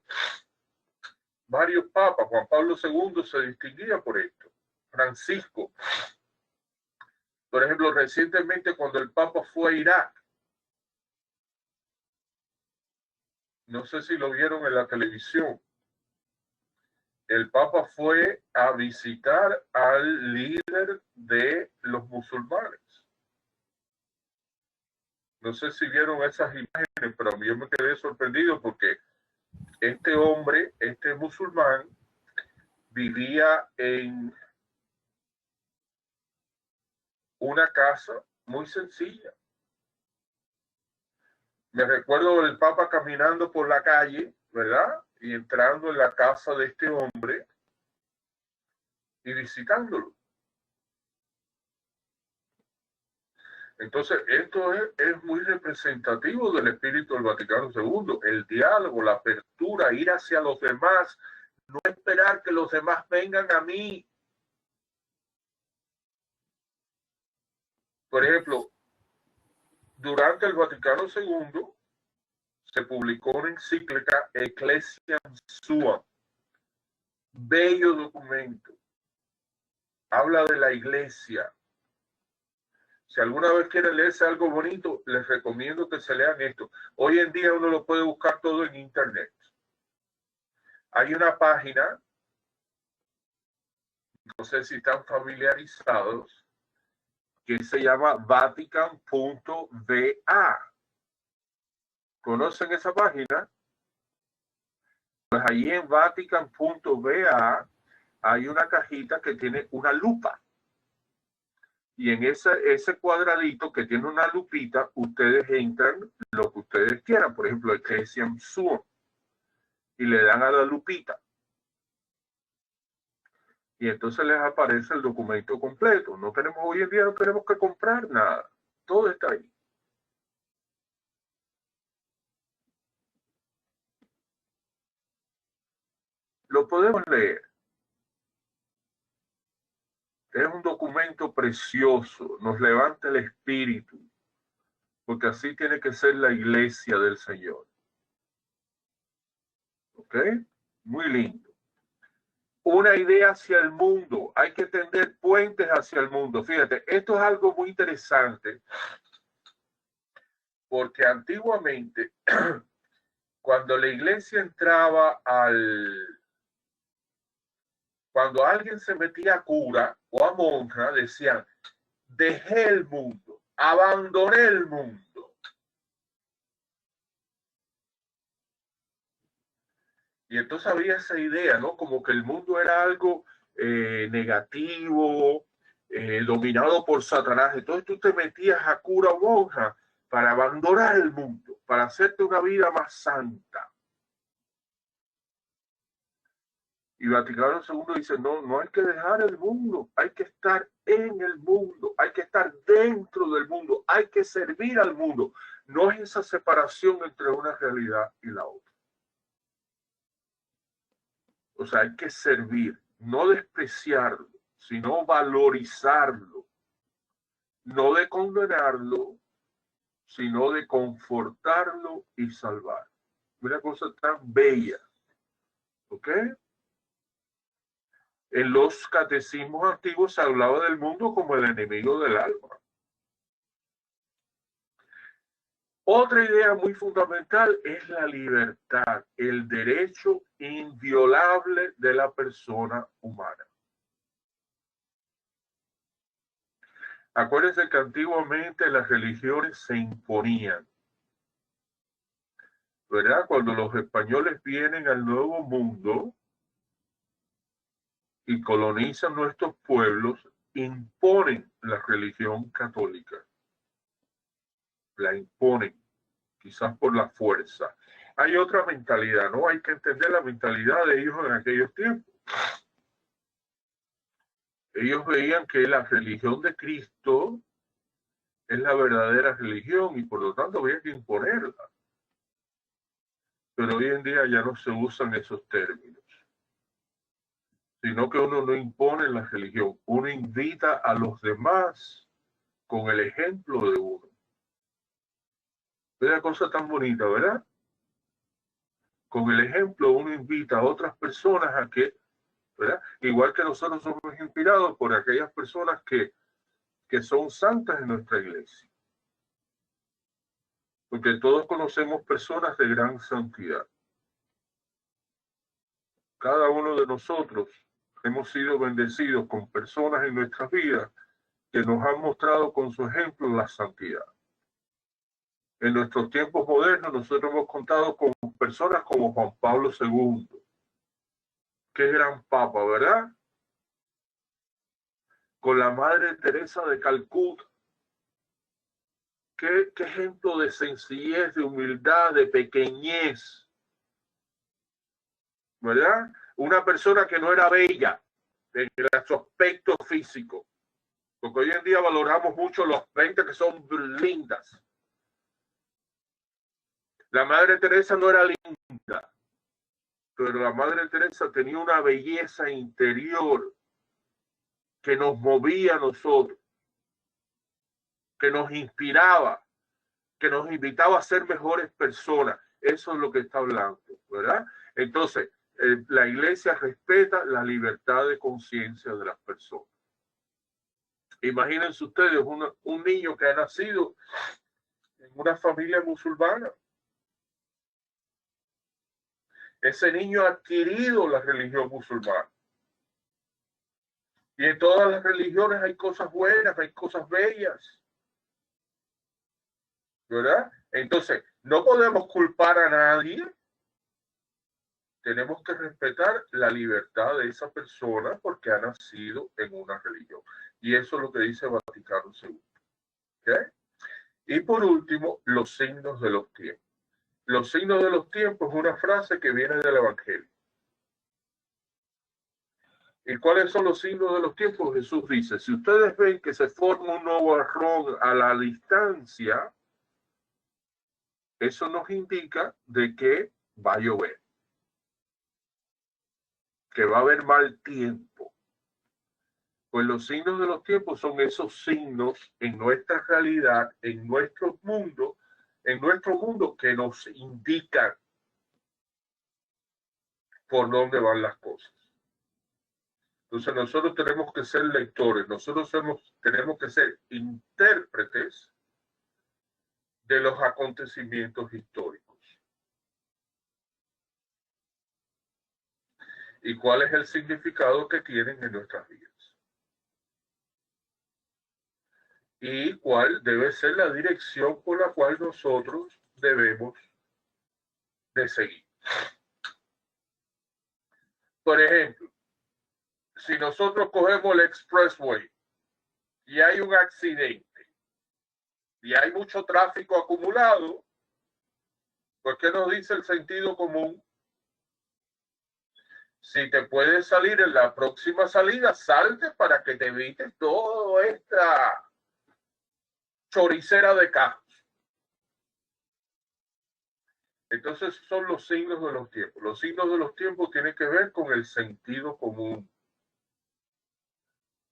Varios papas, Juan Pablo II se distinguía por esto. Francisco, por ejemplo, recientemente cuando el Papa fue a Irak, no sé si lo vieron en la televisión, el Papa fue a visitar al líder de los musulmanes. No sé si vieron esas imágenes, pero yo me quedé sorprendido porque este hombre, este musulmán, vivía en una casa muy sencilla. Me recuerdo del Papa caminando por la calle, ¿verdad? Y entrando en la casa de este hombre y visitándolo. Entonces, esto es muy representativo del espíritu del Vaticano II, el diálogo, la apertura, ir hacia los demás, no esperar que los demás vengan a mí. Por ejemplo, durante el Vaticano II se publicó una encíclica Ecclesiam Suam, bello documento, habla de la iglesia. Si alguna vez quieren leerse algo bonito, les recomiendo que se lean esto. Hoy en día uno lo puede buscar todo en internet. Hay una página, no sé si están familiarizados, que se llama vatican.va. ¿Conocen esa página? Pues allí en vatican.va hay una cajita que tiene una lupa. Y en ese cuadradito que tiene una lupita, ustedes entran lo que ustedes quieran. Por ejemplo, Ecclesiam Suam. Y le dan a la lupita. Y entonces les aparece el documento completo. No tenemos, hoy en día no tenemos que comprar nada. Todo está ahí. Lo podemos leer. Es un documento precioso, nos levanta el espíritu, porque así tiene que ser la iglesia del Señor. ¿Ok? Muy lindo. Una idea hacia el mundo, hay que tender puentes hacia el mundo. Fíjate, esto es algo muy interesante, porque antiguamente, cuando la iglesia entraba cuando alguien se metía a cura o a monja, decían, dejé el mundo, abandoné el mundo. Y entonces había esa idea, ¿no? Como que el mundo era algo negativo, dominado por Satanás. Entonces tú te metías a cura o monja para abandonar el mundo, para hacerte una vida más santa. Y Vaticano II dice, no, no hay que dejar el mundo, hay que estar en el mundo, hay que estar dentro del mundo, hay que servir al mundo. No es esa separación entre una realidad y la otra. O sea, hay que servir, no despreciarlo, sino valorizarlo. No de condenarlo, sino de confortarlo y salvar. Una cosa tan bella. ¿Ok? En los catecismos antiguos se hablaba del mundo como el enemigo del alma. Otra idea muy fundamental es la libertad, el derecho inviolable de la persona humana. Acuérdense que antiguamente las religiones se imponían, ¿verdad? Cuando los españoles vienen al Nuevo Mundo y colonizan nuestros pueblos, imponen la religión católica. La imponen, quizás por la fuerza. Hay otra mentalidad, ¿no? Hay que entender la mentalidad de ellos en aquellos tiempos. Ellos veían que la religión de Cristo es la verdadera religión y por lo tanto había que imponerla. Pero hoy en día ya no se usan esos términos, sino que uno no impone la religión, uno invita a los demás con el ejemplo de uno. Es una cosa tan bonita, ¿verdad? Con el ejemplo uno invita a otras personas a que, ¿verdad? Igual que nosotros somos inspirados por aquellas personas que son santas en nuestra iglesia. Porque todos conocemos personas de gran santidad. Cada uno de nosotros hemos sido bendecidos con personas en nuestras vidas que nos han mostrado con su ejemplo la santidad. En nuestros tiempos modernos nosotros hemos contado con personas como Juan Pablo II. Qué gran papa, ¿verdad? Con la Madre Teresa de Calcuta. Qué ejemplo de sencillez, de humildad, de pequeñez, ¿verdad? Una persona que no era bella en su aspecto físico, porque hoy en día valoramos mucho los 20 que son lindas. La Madre Teresa no era linda, pero la Madre Teresa tenía una belleza interior que nos movía a nosotros, que nos inspiraba, que nos invitaba a ser mejores personas. Eso es lo que está hablando, ¿verdad? Entonces, la iglesia respeta la libertad de conciencia de las personas. Imagínense ustedes un niño que ha nacido en una familia musulmana. Ese niño ha adquirido la religión musulmana. Y en todas las religiones hay cosas buenas, hay cosas bellas, ¿verdad? Entonces, no podemos culpar a nadie. Tenemos que respetar la libertad de esa persona porque ha nacido en una religión. Y eso es lo que dice Vaticano II. ¿Okay? Y por último, los signos de los tiempos. Los signos de los tiempos es una frase que viene del Evangelio. ¿Y cuáles son los signos de los tiempos? Jesús dice, si ustedes ven que se forma un nubarrón a la distancia, eso nos indica de que va a llover, que va a haber mal tiempo. Pues los signos de los tiempos son esos signos en nuestra realidad, en nuestro mundo que nos indican por dónde van las cosas. Entonces nosotros tenemos que ser lectores, nosotros tenemos que ser intérpretes de los acontecimientos históricos. ¿Y cuál es el significado que tienen en nuestras vidas? Y cuál debe ser la dirección por la cual nosotros debemos de seguir. Por ejemplo, si nosotros cogemos el expressway y hay un accidente y hay mucho tráfico acumulado, ¿por qué nos dice el sentido común? Si te puedes salir en la próxima salida, salte para que te evites toda esta choricera de carros. Entonces son los signos de los tiempos. Los signos de los tiempos tienen que ver con el sentido común,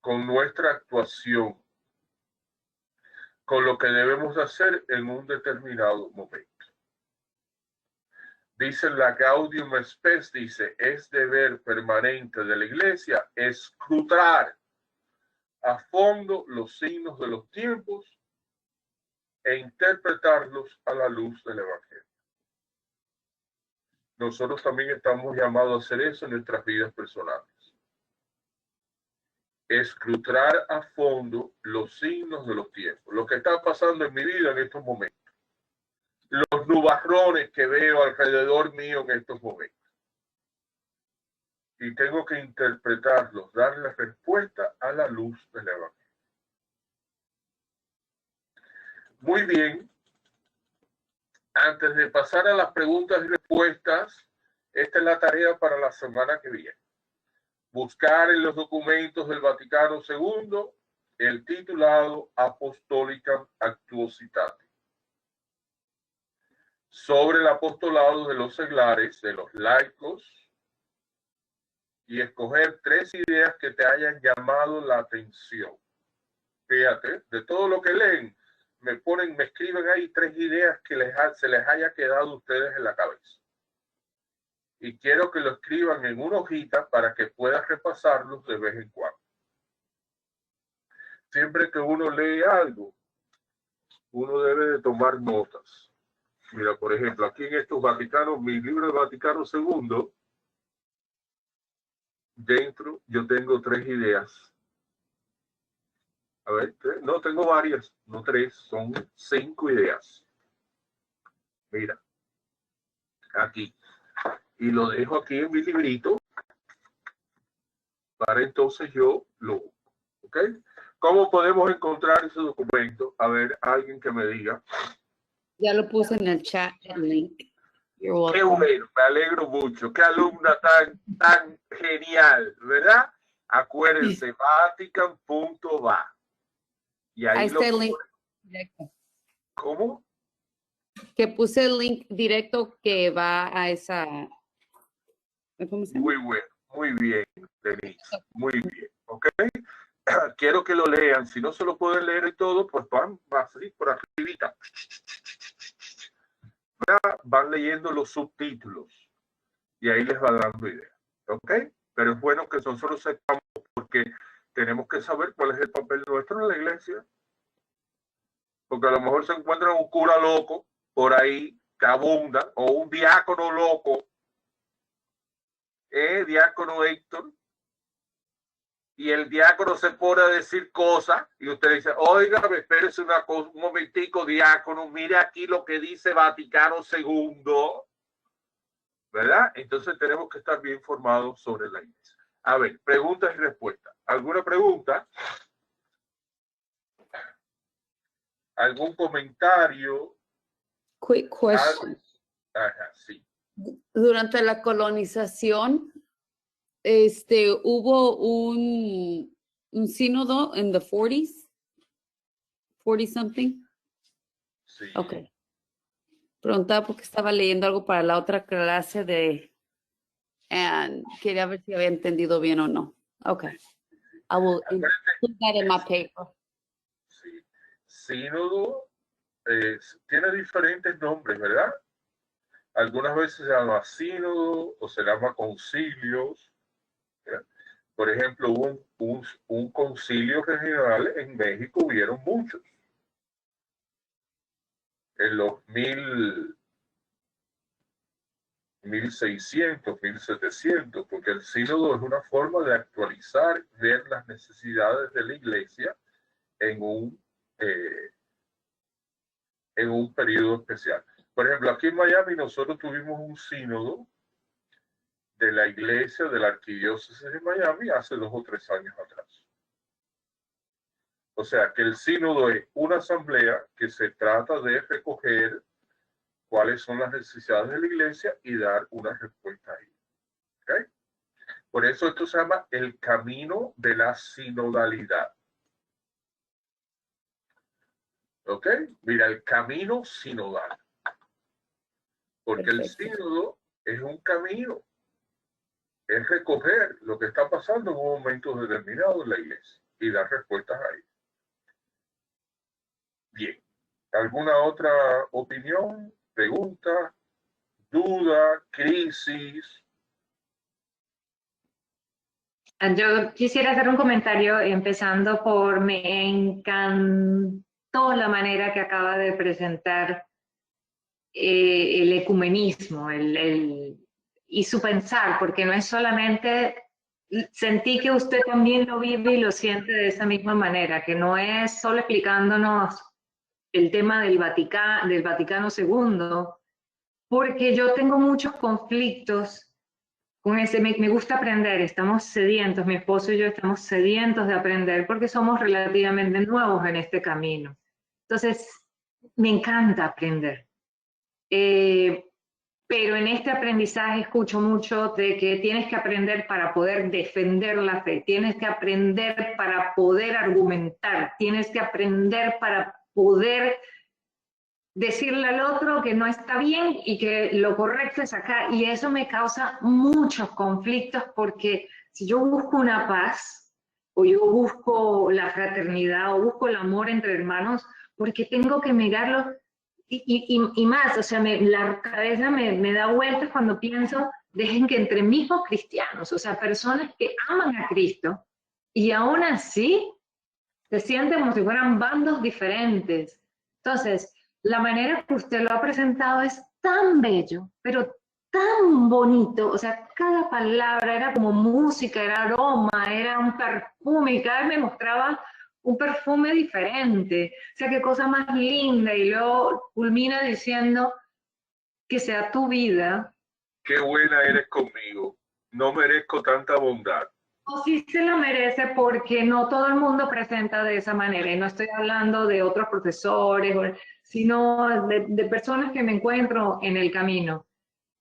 con nuestra actuación, con lo que debemos hacer en un determinado momento. Dice la Gaudium Spes, dice, es deber permanente de la iglesia escrutar a fondo los signos de los tiempos e interpretarlos a la luz del Evangelio. Nosotros también estamos llamados a hacer eso en nuestras vidas personales. Escrutar a fondo los signos de los tiempos, lo que está pasando en mi vida en estos momentos, los nubarrones que veo alrededor mío en estos momentos. Y tengo que interpretarlos, darle respuesta a la luz del Evangelio. Muy bien. Antes de pasar a las preguntas y respuestas, esta es la tarea para la semana que viene. Buscar en los documentos del Vaticano II el titulado Apostolicam Actuositatis sobre el apostolado de los seglares, de los laicos, y escoger 3 ideas que te hayan llamado la atención. Fíjate, de todo lo que leen, me escriben ahí 3 ideas que se les haya quedado a ustedes en la cabeza. Y quiero que lo escriban en una hojita para que puedas repasarlos de vez en cuando. Siempre que uno lee algo, uno debe de tomar notas. Mira, por ejemplo, aquí en estos Vaticanos, mi libro de Vaticano II, dentro yo tengo 3 ideas. A ver, no, tengo varias, no 3, son 5 ideas. Mira, aquí. Y lo dejo aquí en mi librito para entonces yo lo busco. ¿Ok? ¿Cómo podemos encontrar ese documento? A ver, alguien que me diga. Ya lo puse en el chat, el link. Qué bueno, me alegro mucho. Qué alumna tan genial, ¿verdad? Acuérdense, vatican.va. Y ahí está el link directo. ¿Cómo? Que puse el link directo que va a esa. ¿Cómo se llama? Muy bueno, muy bien, Denise. Muy bien, ¿ok? Quiero que lo lean. Si no se lo pueden leer y todo, pues van así por arribita. Van leyendo los subtítulos y ahí les va dando ideas, ¿ok? Pero es bueno que nosotros sepamos, porque tenemos que saber cuál es el papel nuestro en la iglesia. Porque a lo mejor se encuentra un cura loco por ahí que abunda, o un diácono loco, diácono Héctor, y el diácono se pone a decir cosas y usted dice, oiga, espérese un momentico, diácono, mire aquí lo que dice Vaticano II, ¿verdad? Entonces tenemos que estar bien informados sobre la iglesia. A ver, preguntas y respuestas. ¿Alguna pregunta? ¿Algún comentario? Quick question. Ajá, sí. Durante la colonización, hubo un sínodo en the 40s, 40 something. Sí. Ok. Preguntaba porque estaba leyendo algo para la otra clase and quería ver si había entendido bien o no. Ok. I will put that in my paper. Sí. Sínodo tiene diferentes nombres, ¿verdad? Algunas veces se llama sínodo o se llama concilios. ¿Verdad? Por ejemplo, hubo un concilio regional en México, hubieron muchos. En los 1600, 1700, porque el sínodo es una forma de actualizar, ver las necesidades de la iglesia en un periodo especial. Por ejemplo, aquí en Miami nosotros tuvimos un sínodo de la iglesia de la arquidiócesis de Miami hace 2 o 3 años atrás. O sea que el sínodo es una asamblea que se trata de recoger cuáles son las necesidades de la iglesia y dar una respuesta ahí. ¿Okay? Por eso esto se llama el camino de la sinodalidad. ¿Ok? Mira, el camino sinodal. Porque perfecto. El sínodo es un camino. Es recoger lo que está pasando en un momento determinado en la iglesia y dar respuestas ahí. Bien. ¿Alguna otra opinión, pregunta, duda, crisis? Yo quisiera hacer un comentario empezando por me encantó encantó la manera que acaba de presentar el ecumenismo, y su pensar, porque no es solamente, sentí que usted también lo vive y lo siente de esa misma manera, que no es solo explicándonos el tema del Vaticano II, porque yo tengo muchos conflictos con ese, me gusta aprender, estamos sedientos, mi esposo y yo estamos sedientos de aprender porque somos relativamente nuevos en este camino. Entonces, me encanta aprender. Pero en este aprendizaje escucho mucho de que tienes que aprender para poder defender la fe, tienes que aprender para poder argumentar, tienes que aprender para poder decirle al otro que no está bien y que lo correcto es acá. Y eso me causa muchos conflictos porque si yo busco una paz, o yo busco la fraternidad, o busco el amor entre hermanos, porque tengo que mirarlo y más, o sea, la cabeza me da vueltas cuando pienso, dejen que entre mismos cristianos, o sea, personas que aman a Cristo, y aún así se sienten como si fueran bandos diferentes. Entonces, la manera que usted lo ha presentado es tan bello, pero tan bonito, o sea, cada palabra era como música, era aroma, era un perfume, y cada vez me mostraba un perfume diferente, o sea, qué cosa más linda, y luego culmina diciendo que sea tu vida. Qué buena eres conmigo. No merezco tanta bondad. O sí se la merece porque no todo el mundo presenta de esa manera, y no estoy hablando de otros profesores, sino de personas que me encuentro en el camino.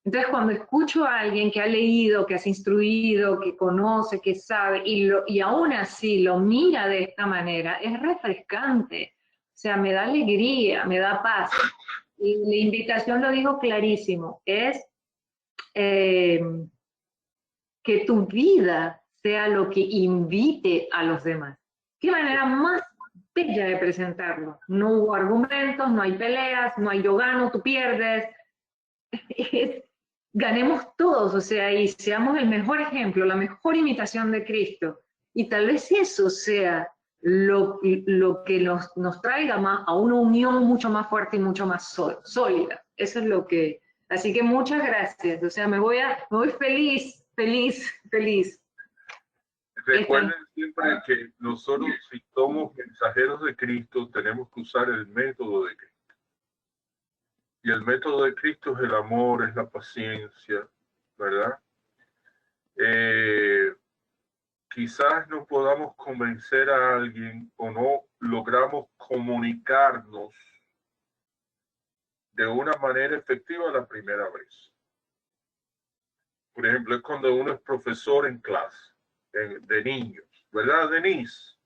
Entonces, cuando escucho a alguien que ha leído, que has instruido, que conoce, que sabe, y aún así lo mira de esta manera, es refrescante. O sea, me da alegría, me da paz. Y la invitación, lo digo clarísimo, es que tu vida sea lo que invite a los demás. ¿Qué manera más bella de presentarlo? No hubo argumentos, no hay peleas, no hay yo gano, tú pierdes. Ganemos todos, o sea, y seamos el mejor ejemplo, la mejor imitación de Cristo. Y tal vez eso sea lo que nos traiga más a una unión mucho más fuerte y mucho más sólida. Eso es lo que... Así que muchas gracias. O sea, me voy feliz, feliz, feliz. Recuerden siempre que nosotros, si somos mensajeros de Cristo, tenemos que usar el método de Cristo. Y el método de Cristo es el amor, es la paciencia, ¿verdad? Quizás no podamos convencer a alguien o no logramos comunicarnos de una manera efectiva la primera vez. Por ejemplo, es cuando uno es profesor en clase de niños, ¿verdad, Denise?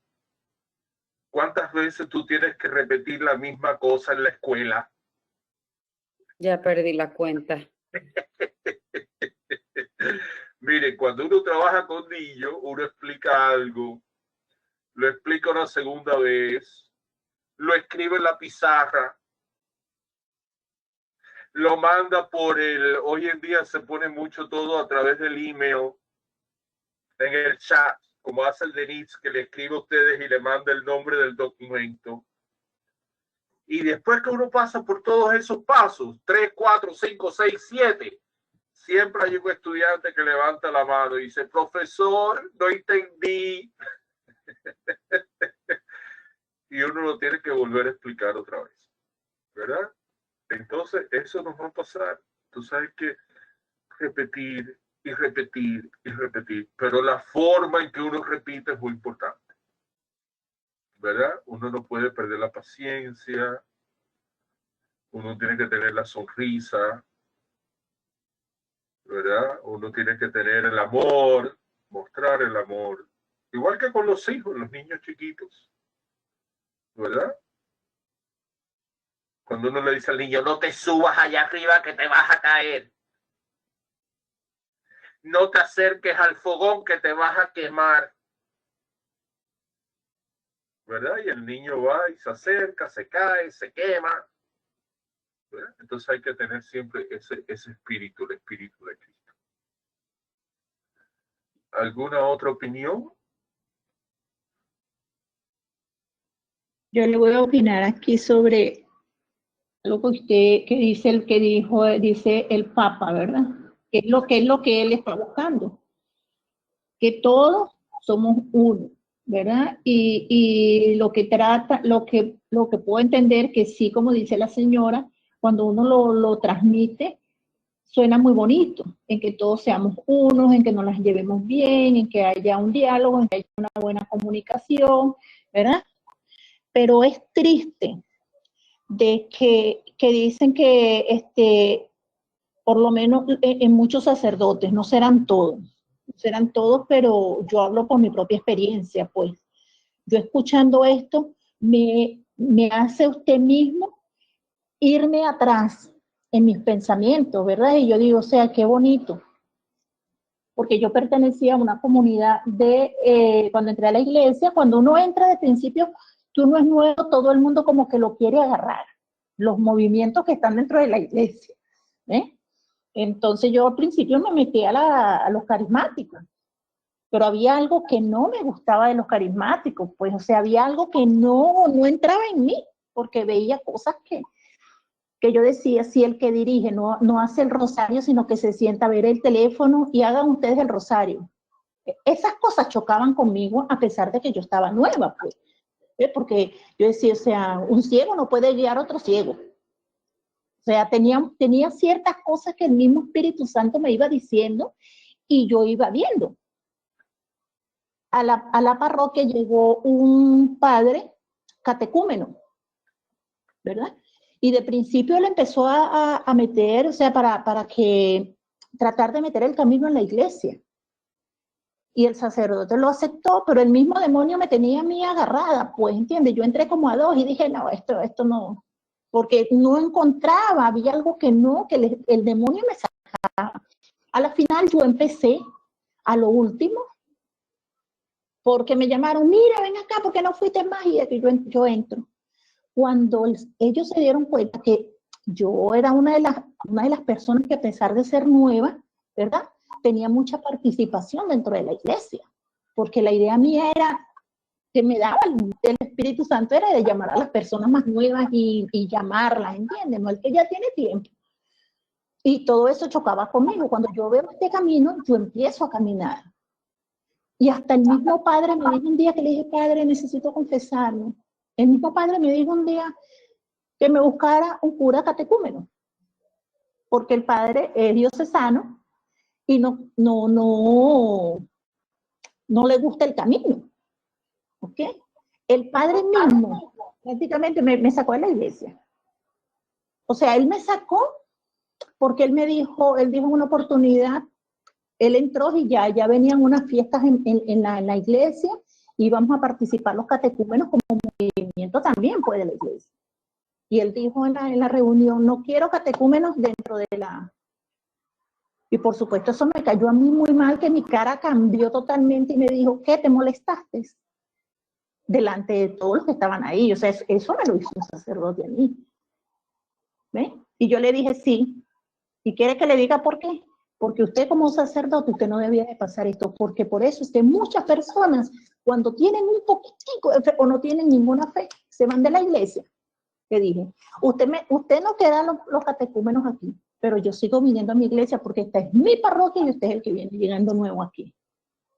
¿Cuántas veces tú tienes que repetir la misma cosa en la escuela? Ya perdí la cuenta. Mire, cuando uno trabaja con niños, uno explica algo, lo explica una segunda vez, lo escribe en la pizarra, lo manda hoy en día se pone mucho todo a través del email, en el chat, como hace el Denise, que le escribe a ustedes y le manda el nombre del documento. Y después que uno pasa por todos esos pasos, 3, 4, 5, 6, 7, siempre hay un estudiante que levanta la mano y dice, profesor, no entendí. Y uno lo tiene que volver a explicar otra vez, ¿verdad? Entonces, eso nos va a pasar. Tú sabes que repetir y repetir y repetir, pero la forma en que uno repite es muy importante, ¿verdad? Uno no puede perder la paciencia, uno tiene que tener la sonrisa, ¿verdad? Uno tiene que tener el amor, mostrar el amor, igual que con los hijos, los niños chiquitos, ¿verdad? Cuando uno le dice al niño, no te subas allá arriba que te vas a caer. No te acerques al fogón que te vas a quemar. ¿Verdad? Y el niño va y se acerca, se cae, se quema. ¿Verdad? Entonces hay que tener siempre ese espíritu, el espíritu de Cristo. ¿Alguna otra opinión? Yo le voy a opinar aquí sobre algo que usted, que dice el que dijo, dice el Papa, ¿verdad? Que es lo que él está buscando, que todos somos uno, ¿verdad? Y lo que trata, lo que puedo entender que sí, como dice la señora, cuando uno lo transmite, suena muy bonito, en que todos seamos unos, en que nos las llevemos bien, en que haya un diálogo, en que haya una buena comunicación, ¿verdad? Pero es triste de que dicen que por lo menos en muchos sacerdotes, no serán todos, pero yo hablo por mi propia experiencia, pues. Yo escuchando esto, me hace usted mismo irme atrás en mis pensamientos, ¿verdad? Y yo digo, o sea, qué bonito, porque yo pertenecía a una comunidad cuando entré a la iglesia, cuando uno entra de principio, que uno es nuevo, todo el mundo como que lo quiere agarrar, los movimientos que están dentro de la iglesia, ¿eh? Entonces yo al principio me metí a los carismáticos, pero había algo que no me gustaba de los carismáticos, pues, o sea, había algo que no entraba en mí, porque veía cosas que yo decía, si el que dirige no hace el rosario, sino que se sienta a ver el teléfono y hagan ustedes el rosario. Esas cosas chocaban conmigo a pesar de que yo estaba nueva, pues, porque yo decía, o sea, un ciego no puede guiar a otro ciego. O sea, tenía ciertas cosas que el mismo Espíritu Santo me iba diciendo y yo iba viendo. A la parroquia llegó un padre catecúmeno, ¿verdad? Y de principio él empezó a meter, o sea, para que tratar de meter el camino en la iglesia. Y el sacerdote lo aceptó, pero el mismo demonio me tenía a mí agarrada, pues, ¿entiendes? Yo entré como a dos y dije, no, esto no, porque no encontraba, había algo que no, que el demonio me sacaba. A la final yo empecé, a lo último, porque me llamaron, mira, ven acá, porque no fuiste más, y yo entro. Cuando ellos se dieron cuenta que yo era una de las personas que a pesar de ser nueva, ¿verdad? Tenía mucha participación dentro de la iglesia, porque la idea mía era, que me daba el Espíritu Santo, era de llamar a las personas más nuevas y llamarlas, ¿entiendes? No el que ya tiene tiempo. Y todo eso chocaba conmigo. Cuando yo veo este camino, yo empiezo a caminar. Y hasta el mismo padre me dijo un día que le dije, padre, necesito confesarme. El mismo padre me dijo un día que me buscara un cura catecúmeno, porque el padre es diocesano y no le gusta el camino. ¿Ok? El padre mismo prácticamente me sacó de la iglesia. O sea, él me sacó porque él dijo en una oportunidad, él entró y ya venían unas fiestas en la iglesia y íbamos a participar los catecúmenos como movimiento también, pues, de la iglesia. Y él dijo en la reunión, no quiero catecúmenos dentro de la... Y por supuesto eso me cayó a mí muy mal, que mi cara cambió totalmente y me dijo, ¿qué te molestaste? Delante de todos los que estaban ahí. O sea, eso me lo hizo un sacerdote a mí. ¿Ve? Y yo le dije, sí. ¿Y quiere que le diga por qué? Porque usted como sacerdote, usted no debía de pasar esto, porque por eso es que muchas personas, cuando tienen un poquitico de fe o no tienen ninguna fe, se van de la iglesia. Le dije, usted no queda los catecúmenos aquí, pero yo sigo viniendo a mi iglesia porque esta es mi parroquia y usted es el que viene llegando nuevo aquí.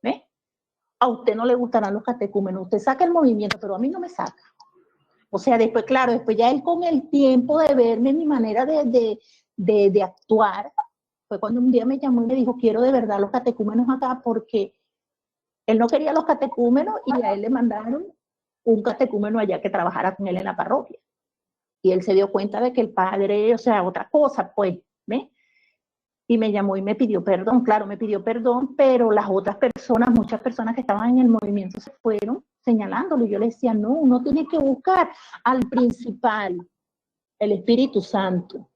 ¿Ve? A usted no le gustarán los catecúmenos, usted saca el movimiento, pero a mí no me saca. O sea, después, claro, después ya él con el tiempo de verme, mi manera de actuar, fue cuando un día me llamó y me dijo, quiero de verdad los catecúmenos acá, porque él no quería los catecúmenos y a él le mandaron un catecúmeno allá que trabajara con él en la parroquia. Y él se dio cuenta de que el padre, o sea, otra cosa, pues, ¿ve? Y me llamó y me pidió perdón, claro, me pidió perdón, pero las otras personas, muchas personas que estaban en el movimiento se fueron señalándolo. Y yo le decía, no, uno tiene que buscar al principal, el Espíritu Santo.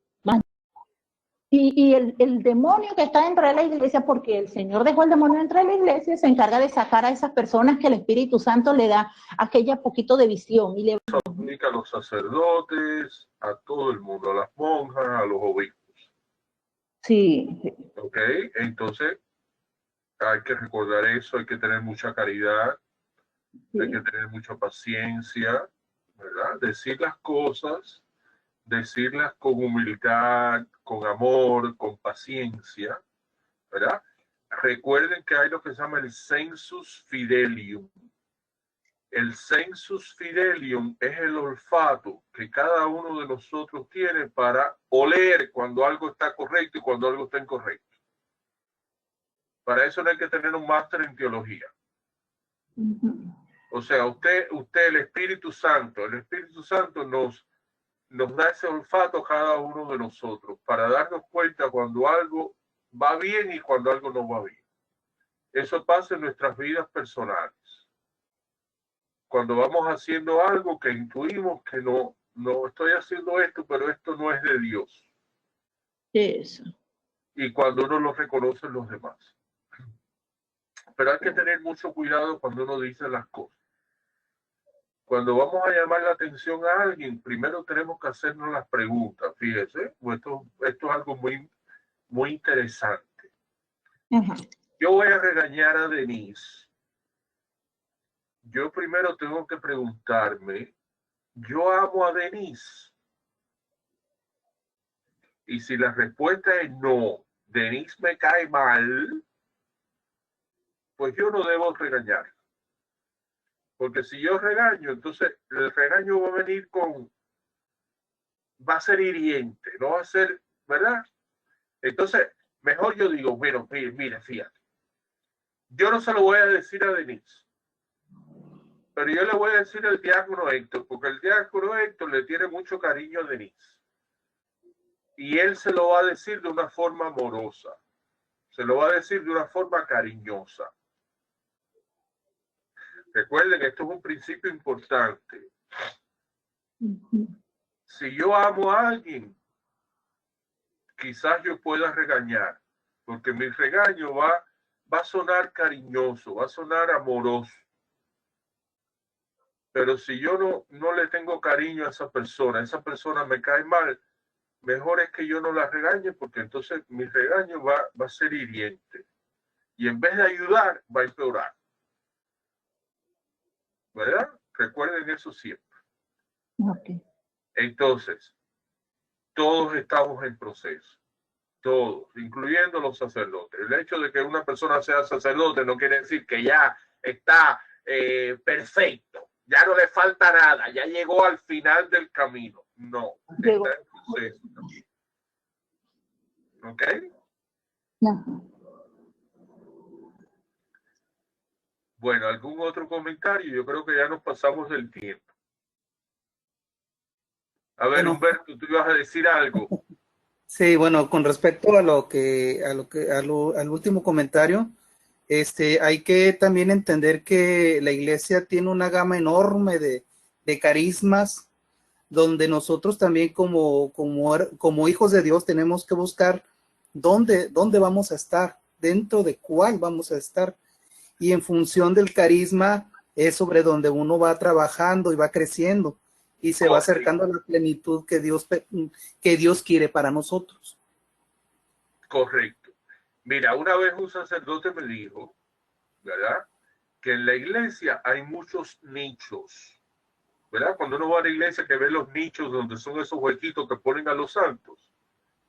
Y el demonio que está dentro de la iglesia, porque el Señor dejó el demonio dentro de la iglesia, se encarga de sacar a esas personas que el Espíritu Santo le da aquella poquito de visión. Y le aplica a los sacerdotes, a todo el mundo, a las monjas, a los obispos. Sí. ¿Ok? Entonces, hay que recordar eso, hay que tener mucha caridad, Sí. hay que tener mucha paciencia, ¿verdad? Decir las cosas, decirlas con humildad, con amor, con paciencia, ¿verdad? Recuerden que hay lo que se llama el sensus fidelium. El sensus fidelium es el olfato que cada uno de nosotros tiene para oler cuando algo está correcto y cuando algo está incorrecto. Para eso no hay que tener un máster en teología. O sea, usted, el Espíritu Santo nos da ese olfato a cada uno de nosotros para darnos cuenta cuando algo va bien y cuando algo no va bien. Eso pasa en nuestras vidas personales. Cuando vamos haciendo algo que intuimos que no estoy haciendo esto, pero esto no es de Dios. Eso. Y cuando uno lo reconoce en los demás. Pero hay que tener mucho cuidado cuando uno dice las cosas. Cuando vamos a llamar la atención a alguien, primero tenemos que hacernos las preguntas. Fíjese, esto es algo muy, muy interesante. Yo voy a regañar a Denise. Yo primero tengo que preguntarme, ¿yo amo a Denise? Y si la respuesta es no, Denise me cae mal, pues yo no debo regañar. Porque si yo regaño, entonces el regaño va a venir va a ser hiriente, no va a ser, ¿verdad? Entonces, mejor yo digo, bueno, mira, fíjate. Yo no se lo voy a decir a Denise. Pero yo le voy a decir al diácono Héctor, porque el diácono Héctor le tiene mucho cariño a Denise. Y él se lo va a decir de una forma amorosa. Se lo va a decir de una forma cariñosa. Recuerden, esto es un principio importante. Si yo amo a alguien, quizás yo pueda regañar, porque mi regaño va a sonar cariñoso, va a sonar amoroso. Pero si yo no le tengo cariño a esa persona me cae mal, mejor es que yo no la regañe, porque entonces mi regaño va a ser hiriente. Y en vez de ayudar, va a empeorar. ¿Verdad? Recuerden eso siempre. Okay. Entonces, todos estamos en proceso. Todos, incluyendo los sacerdotes. El hecho de que una persona sea sacerdote no quiere decir que ya está perfecto. Ya no le falta nada, ya llegó al final del camino. No, está en proceso también. ¿Ok? Bueno, ¿algún otro comentario? Yo creo que ya nos pasamos del tiempo. A ver, Humberto, tú ibas a decir algo. Sí, bueno, con respecto al último comentario, hay que también entender que la iglesia tiene una gama enorme de carismas, donde nosotros también como hijos de Dios tenemos que buscar dónde vamos a estar, dentro de cuál vamos a estar, y en función del carisma es sobre donde uno va trabajando y va creciendo y se va acercando a la plenitud que Dios quiere para nosotros. Correcto. Mira, una vez un sacerdote me dijo, ¿verdad?, que en la iglesia hay muchos nichos, ¿verdad? Cuando uno va a la iglesia que ve los nichos donde son esos huequitos que ponen a los santos.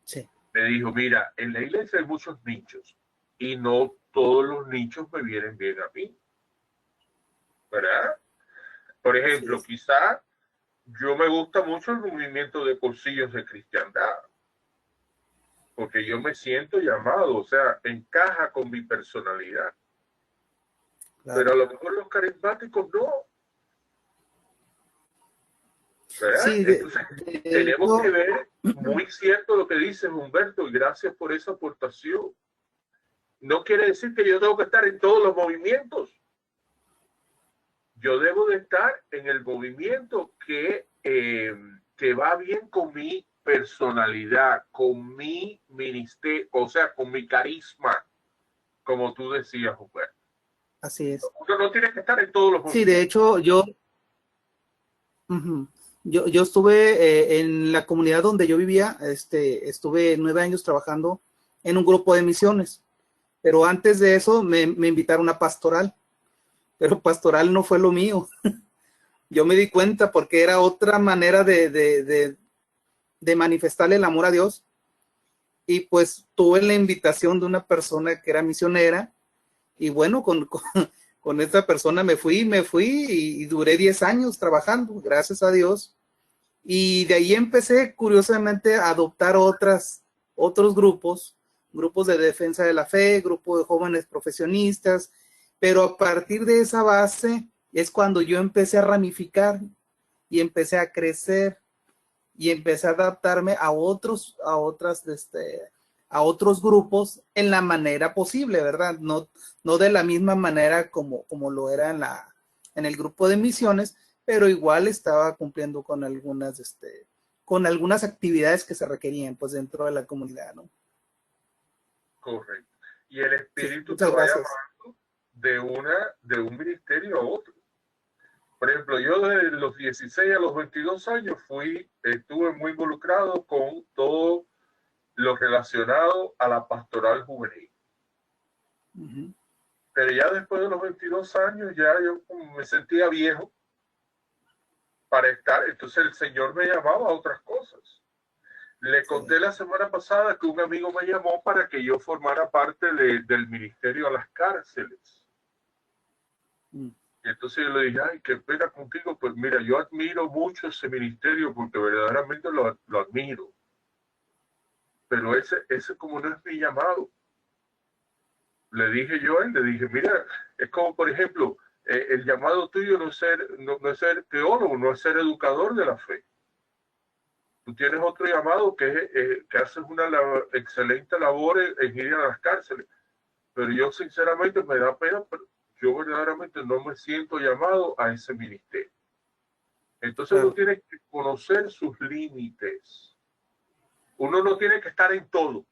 Sí. Me dijo, mira, en la iglesia hay muchos nichos y no todos los nichos me vienen bien a mí, ¿verdad? Por ejemplo, quizá yo me gusta mucho el movimiento de cursillos de cristiandad, porque yo me siento llamado, o sea, encaja con mi personalidad. Claro. Pero a lo mejor los carismáticos no. ¿Verdad? Sí, entonces, tenemos que ver, muy cierto lo que dice Humberto, y gracias por esa aportación. No quiere decir que yo tengo que estar en todos los movimientos. Yo debo de estar en el movimiento que va bien con mi personalidad, con mi ministerio, o sea, con mi carisma, como tú decías, Humberto. Así es. Uno no tiene que estar en todos los movimientos. Sí, de hecho, yo estuve en la comunidad donde yo vivía, estuve 9 años trabajando en un grupo de misiones, pero antes de eso me invitaron a pastoral, pero pastoral no fue lo mío, yo me di cuenta porque era otra manera de manifestarle el amor a Dios. Y pues tuve la invitación de una persona que era misionera y bueno, con esta persona me fui y duré 10 años trabajando, gracias a Dios. Y de ahí empecé curiosamente a adoptar otros grupos de defensa de la fe, grupos de jóvenes profesionistas, pero a partir de esa base es cuando yo empecé a ramificar y empecé a crecer y empecé a adaptarme a otros grupos en la manera posible, ¿verdad? No de la misma manera como lo era en el grupo de misiones, pero igual estaba cumpliendo con algunas actividades que se requerían pues dentro de la comunidad, ¿no? Correcto. Y el Espíritu Sí, te muchas va gracias. llamando de un ministerio a otro. Por ejemplo, yo de los 16 a los 22 años estuve muy involucrado con todo lo relacionado a la pastoral juvenil. Uh-huh. Pero ya después de los 22 años, ya yo me sentía viejo para estar. Entonces el Señor me llamaba a otras cosas. Le conté la semana pasada que un amigo me llamó para que yo formara parte del ministerio a las cárceles. Y entonces yo le dije, ay, qué pena contigo. Pues mira, yo admiro mucho ese ministerio porque verdaderamente lo admiro. Pero ese como no es mi llamado. Le dije yo a él, le dije, mira, es como por ejemplo, el llamado tuyo no es ser teólogo, no es ser educador de la fe. Tú tienes otro llamado que haces una excelente labor en ir a las cárceles. Pero yo sinceramente me da pena, pero yo verdaderamente no me siento llamado a ese ministerio. Entonces uno tiene que conocer sus límites. Uno no tiene que estar en todo.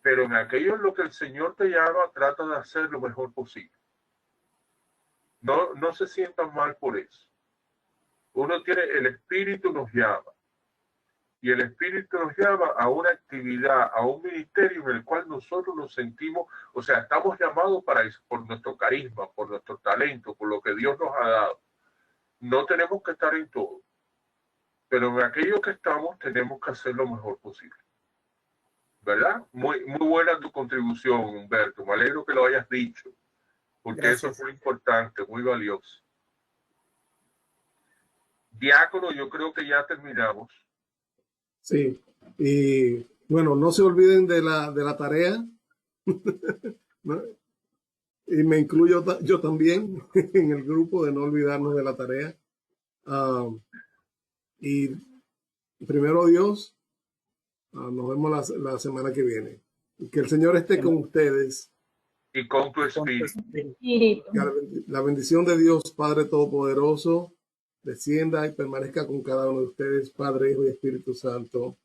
Pero en aquello en lo que el Señor te llama, trata de hacer lo mejor posible. No se sientan mal por eso. El Espíritu nos llama. Y el Espíritu nos llama a una actividad, a un ministerio en el cual nosotros nos sentimos, o sea, estamos llamados para eso, por nuestro carisma, por nuestro talento, por lo que Dios nos ha dado. No tenemos que estar en todo. Pero en aquello que estamos, tenemos que hacer lo mejor posible. ¿Verdad? Muy buena tu contribución, Humberto. Me alegro que lo hayas dicho, porque Gracias. eso es muy importante, muy valioso. Diácono, yo creo que ya terminamos. Sí, y bueno, no se olviden de la tarea. ¿No? Y me incluyo yo también en el grupo de no olvidarnos de la tarea. Y primero Dios, nos vemos la semana que viene. Y que el Señor esté con ustedes. Y con tu espíritu. Espíritu. Que la bendición de Dios, Padre Todopoderoso, descienda y permanezca con cada uno de ustedes, Padre, Hijo y Espíritu Santo.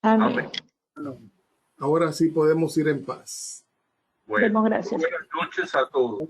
Amén. Ahora sí podemos ir en paz. Bueno, Demos gracias. buenas noches a todos.